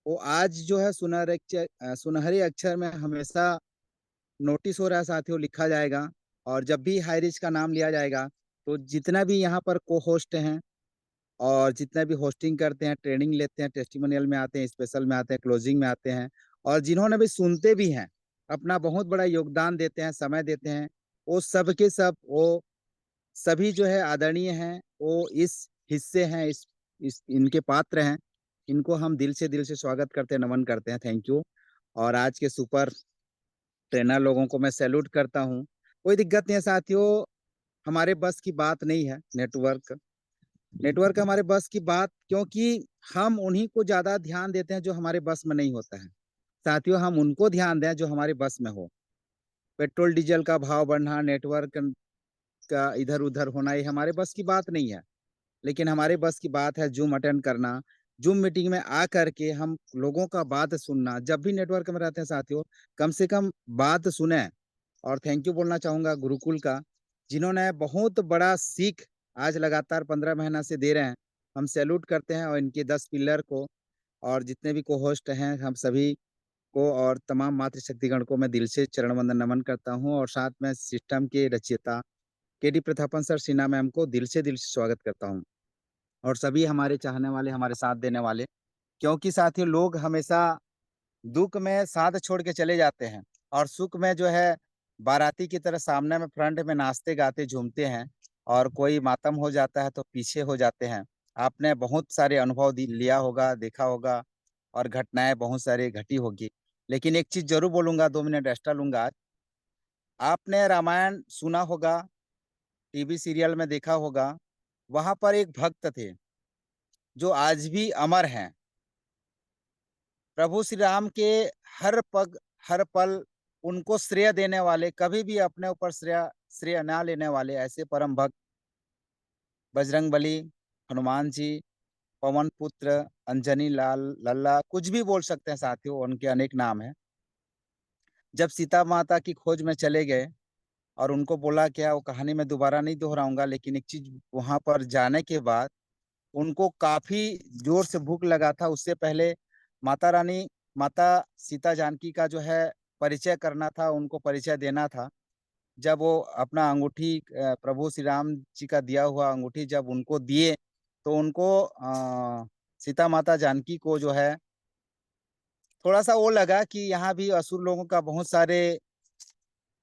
वो आज जो है सुनहरे अक्षर में हमेशा नोटिस हो रहा है साथियों, लिखा जाएगा। और जब भी हाईरिच का नाम लिया जाएगा तो जितना भी यहाँ पर को होस्ट हैं और जितना भी होस्टिंग करते हैं, ट्रेनिंग लेते हैं, टेस्टिमोनियल में आते हैं, स्पेशल में आते हैं, क्लोजिंग में आते हैं और जिन्होंने भी सुनते भी हैं, अपना बहुत बड़ा योगदान देते हैं, समय देते हैं, वो सब के सब वो सभी जो है आदरणीय हैं। वो इस हिस्से हैं, इस इनके पात्र हैं। इनको हम दिल से स्वागत करते हैं, नमन करते हैं। Thank you. और आज के सुपर ट्रेनर लोगों को मैं सैल्यूट करता हूँ। कोई दिक्कत नहीं है साथियों, हमारे बस की बात नहीं है नेटवर्क हमारे बस की बात, क्योंकि हम उन्हीं को ज्यादा ध्यान देते हैं जो हमारे बस में नहीं होता है। साथियों हम उनको ध्यान दें जो हमारे बस में हो। पेट्रोल डीजल का भाव बढ़ना, नेटवर्क का इधर उधर होना, ये हमारे बस की बात नहीं है। लेकिन हमारे बस की बात है जूम अटेंड करना, जूम मीटिंग में आ करके हम लोगों का बात सुनना। जब भी नेटवर्क में रहते हैं साथियों, कम से कम बात सुने। और थैंक यू बोलना चाहूंगा गुरुकुल का, जिन्होंने बहुत बड़ा सीख आज लगातार 15 महीना से दे रहे हैं। हम सैल्यूट करते हैं और इनके 10 पिलर को और जितने भी को होस्ट हैं हम सभी को और तमाम मातृशक्तिगण को मैं दिल से चरण वंदन नमन करता हूं। और साथ में सिस्टम के रचयिता KD Prathapan sir Sinha ma'am को दिल से स्वागत करता हूं और सभी हमारे चाहने वाले, हमारे साथ देने वाले। क्योंकि साथियों लोग हमेशा दुख में साथ छोड़ के चले जाते हैं और सुख में जो है बाराती की तरह सामने में फ्रंट में नाचते गाते झूमते हैं, और कोई मातम हो जाता है तो पीछे हो जाते हैं। आपने बहुत सारे अनुभव लिया होगा, देखा होगा, और घटनाएं बहुत सारी घटी होगी। लेकिन एक चीज जरूर बोलूंगा, 2 मिनट एक्स्ट्रा लूंगा आज। आपने रामायण सुना होगा, टीवी सीरियल में देखा होगा, वहां पर एक भक्त थे जो आज भी अमर हैं। प्रभु श्री राम के हर पग हर पल उनको श्रेय देने वाले, कभी भी अपने ऊपर श्रेय श्रेय ना लेने वाले ऐसे परम भक्त बजरंगबली, हनुमान जी, पवन पुत्र, अंजनी लाल, लल्ला, कुछ भी बोल सकते हैं साथियों, उनके अनेक नाम हैं। जब सीता माता की खोज में चले गए और उनको बोला क्या, वो कहानी में दोबारा नहीं दोहराऊंगा, लेकिन एक चीज, वहां पर जाने के बाद उनको काफी जोर से भूख लगा था। उससे पहले माता रानी, माता सीता जानकी का जो है परिचय करना था, उनको परिचय देना था। जब वो अपना अंगूठी, प्रभु श्री राम जी का दिया हुआ अंगूठी जब उनको दिए, तो उनको सीता माता जानकी को जो है थोड़ा सा वो लगा कि यहाँ भी असुर लोगों का बहुत सारे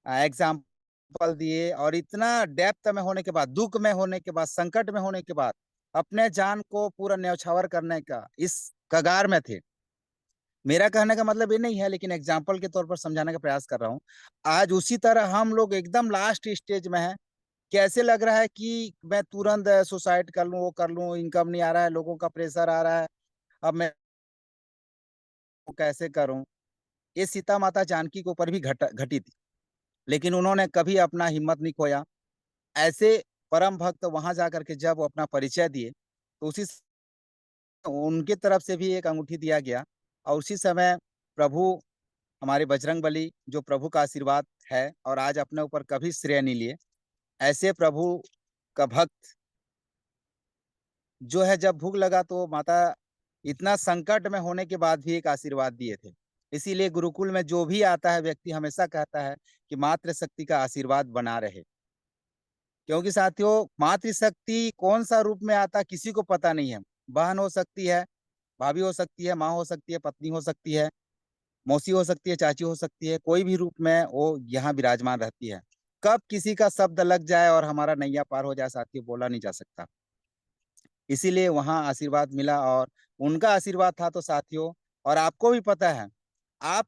एग्जाम्पल दिए, और इतना डेप्थ में होने के बाद, दुख में होने के बाद, संकट में होने के बाद अपने जान को पूरा न्यौछावर करने का इस कगार में थे। मेरा कहने का मतलब ये नहीं है, लेकिन एग्जाम्पल के तौर पर समझाने का प्रयास कर रहा हूँ। आज उसी तरह हम लोग एकदम लास्ट स्टेज में हैं। कैसे लग रहा है कि मैं तुरंत सुसाइड कर लूं, वो कर लूं, इनकम नहीं आ रहा है, लोगों का प्रेशर आ रहा है, अब मैं कैसे करूं। ये सीता माता जानकी के ऊपर भी घटी थी, लेकिन उन्होंने कभी अपना हिम्मत नहीं खोया। ऐसे परम भक्त वहां जाकर के जब वो अपना परिचय दिए, तो उनके तरफ से भी एक अंगूठी दिया गया, और उसी समय प्रभु हमारे बजरंगबली, जो प्रभु का आशीर्वाद है और आज अपने ऊपर कभी श्रेय नहीं लिए, ऐसे प्रभु का भक्त जो है, जब भूख लगा तो माता इतना संकट में होने के बाद भी एक आशीर्वाद दिए थे। इसीलिए गुरुकुल में जो भी आता है व्यक्ति हमेशा कहता है कि मातृशक्ति का आशीर्वाद बना रहे। क्योंकि साथियों, मातृशक्ति कौन सा रूप में आता किसी को पता नहीं है। बहन हो सकती है, भाभी हो सकती है, माँ हो सकती है, पत्नी हो सकती है, मौसी हो सकती है, चाची हो सकती है, कोई भी रूप में वो यहाँ विराजमान रहती है। कब किसी का शब्द लग जाए और हमारा नैया पार हो जाए साथियों, बोला नहीं जा सकता। इसीलिए वहां आशीर्वाद मिला, और उनका आशीर्वाद था तो साथियों, और आपको भी पता है, आप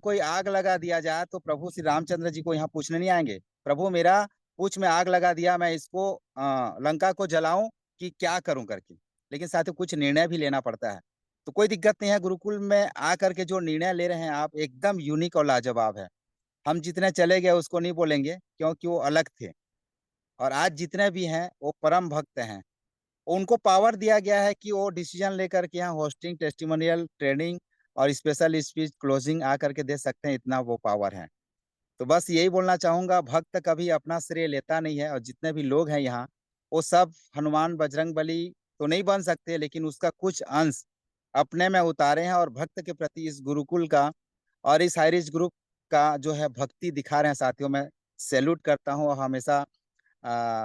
कोई आग लगा दिया जाए तो प्रभु श्री रामचंद्र जी को यहाँ पूछने नहीं आएंगे, प्रभु मेरा पूछ में आग लगा दिया, मैं इसको लंका को जलाऊं कि क्या करूं करके। लेकिन साथियों, कुछ निर्णय भी लेना पड़ता है। तो कोई दिक्कत नहीं है, गुरुकुल में आकर के जो निर्णय ले रहे हैं आप, एकदम यूनिक और लाजवाब है। हम जितने चले गए उसको नहीं बोलेंगे, क्योंकि वो अलग थे। और आज जितने भी हैं वो परम भक्त हैं। उनको पावर दिया गया है कि वो डिसीजन लेकर के यहाँ होस्टिंग, टेस्टिमोनियल, ट्रेनिंग और स्पेशल स्पीच, क्लोजिंग आकर के दे सकते हैं, इतना वो पावर है। तो बस यही बोलना चाहूंगा, भक्त कभी अपना श्रेय लेता नहीं है, और जितने भी लोग हैं यहाँ, वो सब हनुमान बजरंग बली तो नहीं बन सकते, लेकिन उसका कुछ अंश अपने में उतारे हैं, और भक्त के प्रति इस गुरुकुल का और इस हाईरिच ग्रुप का जो है भक्ति दिखा रहे हैं साथियों। मैं सैल्यूट करता हूँ, और हमेशा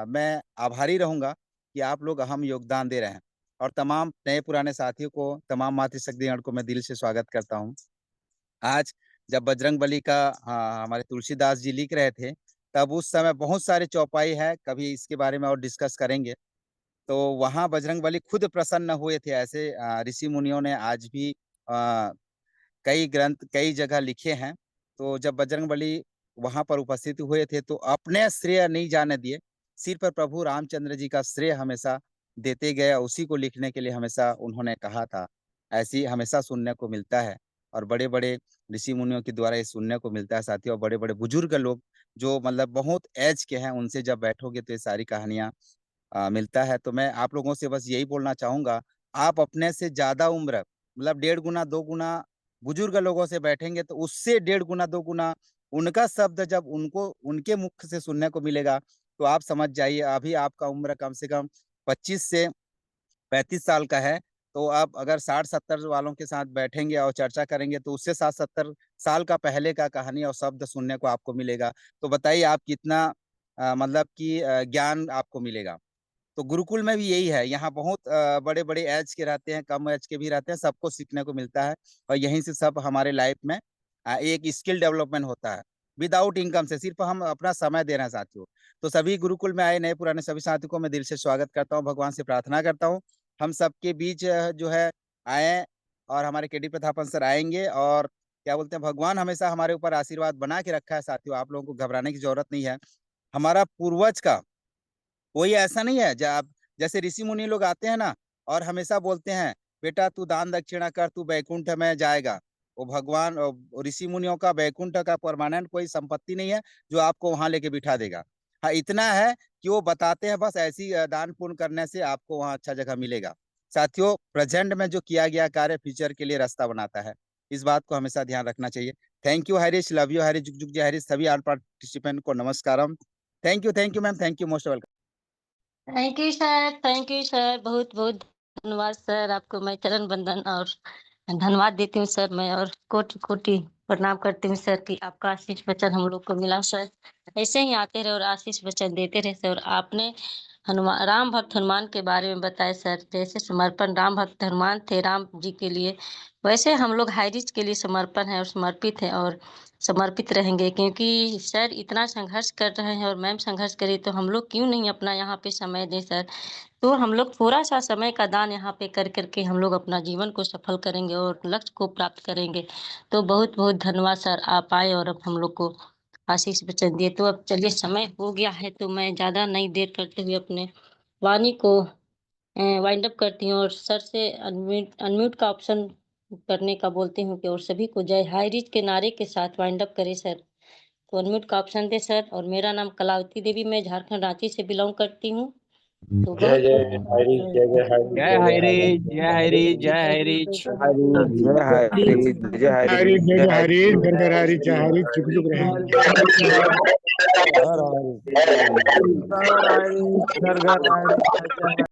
मैं आभारी रहूंगा कि आप लोग अहम योगदान दे रहे हैं। और तमाम नए पुराने साथियों को, तमाम मातृशक्तिगण को मैं दिल से स्वागत करता हूँ। आज जब बजरंग बली का हमारे तुलसीदास जी लिख रहे थे, तब उस समय बहुत सारे चौपाई है, कभी इसके बारे में और डिस्कस करेंगे। तो वहाँ बजरंग बली खुद प्रसन्न हुए थे। ऐसे ऋषि मुनियों ने आज भी कई ग्रंथ कई जगह लिखे हैं। तो जब बजरंगबली वहां पर उपस्थित हुए थे, तो अपने श्रेय नहीं जाने दिए, सिर पर प्रभु रामचंद्र जी का श्रेय हमेशा देते गए। उसी को लिखने के लिए हमेशा उन्होंने कहा था। ऐसी हमेशा सुनने को मिलता है, और बड़े बड़े ऋषि मुनियों के द्वारा ये सुनने को मिलता है साथियों। बड़े बड़े बुजुर्ग लोग जो मतलब बहुत एज के हैं, उनसे जब बैठोगे तो ये सारी कहानियां मिलता है। तो मैं आप लोगों से बस यही बोलना चाहूंगा, आप अपने से ज्यादा उम्र, मतलब 1.5 गुना 2 गुना बुजुर्ग लोगों से बैठेंगे, तो उससे 1.5 गुना 2 गुना उनका शब्द जब उनको उनके मुख से सुनने को मिलेगा, तो आप समझ जाइए अभी आपका उम्र कम से कम 25 से 35 साल का है। तो आप अगर 60-70 वालों के साथ बैठेंगे और चर्चा करेंगे, तो उससे 60-70 साल का पहले का कहानी और शब्द सुनने को आपको मिलेगा। तो बताइए आप कितना मतलब कि ज्ञान आपको मिलेगा। तो गुरुकुल में भी यही है, यहाँ बहुत बड़े बड़े एज के रहते हैं, कम एज के भी रहते हैं, सबको सीखने को मिलता है और यहीं से सब हमारे लाइफ में एक स्किल डेवलपमेंट होता है विदाउट इनकम से, सिर्फ हम अपना समय दे रहे हैं साथियों। तो सभी गुरुकुल में आए नए पुराने सभी साथियों को मैं दिल से स्वागत करता हूँ, भगवान से प्रार्थना करता हूँ हम सबके बीच जो है आए और हमारे केडी प्रतापन सर आएंगे और क्या बोलते हैं, भगवान हमेशा हमारे ऊपर आशीर्वाद बना के रखा है साथियों, आप लोगों को घबराने की जरूरत नहीं है। हमारा पूर्वज का कोई ऐसा नहीं है, जब जैसे ऋषि मुनि लोग आते हैं ना और हमेशा बोलते हैं बेटा तू दान दक्षिणा कर, तू वैकुंठ में जाएगा। वो भगवान ऋषि मुनियों का वैकुंठ का परमानेंट कोई संपत्ति नहीं है जो आपको वहां लेके बिठा देगा। हाँ इतना है कि वो बताते हैं बस ऐसी दान पुण्य करने से आपको वहाँ अच्छा जगह मिलेगा। साथियों प्रेजेंट में जो किया गया कार्य फ्यूचर के लिए रास्ता बनाता है, इस बात को हमेशा ध्यान रखना चाहिए। Thank you Harish, love you Harish, जुग जुग जय हरीश। सभी आल पार्टिसिपेंट को नमस्कारम। Thank you ma'am, thank you, most welcome. Thank you sir, बहुत बहुत धन्यवाद सर। आपको मैं चरण बंदन और धन्यवाद देती हूँ सर मैं, और कोटि कोटि प्रणाम करती हूँ सर कि आपका आशीष वचन हम लोग को मिला सर। ऐसे ही आते रहे और आशीष वचन देते रहे सर। और आपने हनुमान, राम भक्त हनुमान के बारे में बताया सर, जैसे समर्पण राम भक्त हनुमान थे राम जी के लिए, वैसे हम लोग हाईरिच के लिए समर्पण है और समर्पित है और समर्पित रहेंगे, क्योंकि सर इतना संघर्ष कर रहे हैं और मैम संघर्ष करी, तो हम लोग क्यों नहीं अपना यहाँ पे समय दें सर। तो हम लोग थोड़ा सा समय का दान यहाँ पे कर करके हम लोग अपना जीवन को सफल करेंगे और लक्ष्य को प्राप्त करेंगे। तो बहुत बहुत धन्यवाद सर, आप आए और अब हम लोग को आशीष वचन दिए। तो अब चलिए समय हो गया है, तो मैं ज़्यादा नहीं देर करते हुए अपने वाणी को वाइंड अप करती हूँ और सर से अनम्यूट अनम्यूट का ऑप्शन करने का बोलती हूँ कि और सभी को जय हाई रिच के नारे के साथ वाइंड अप करें सर। तो अनम्यूट का ऑप्शन दे सर। और मेरा नाम कलावती देवी, मैं झारखंड रांची से बिलोंग करती हूँ। तो जय जय बहुत हरी, जय जय हरी, जय हरी, जय हरी, जय हरी। जय हरी, जय हरी, हरी जय जय हरी, हरी। घर घर हरी, जय हरी, जुग जुग रहे। हर हरी, घर घर हरी।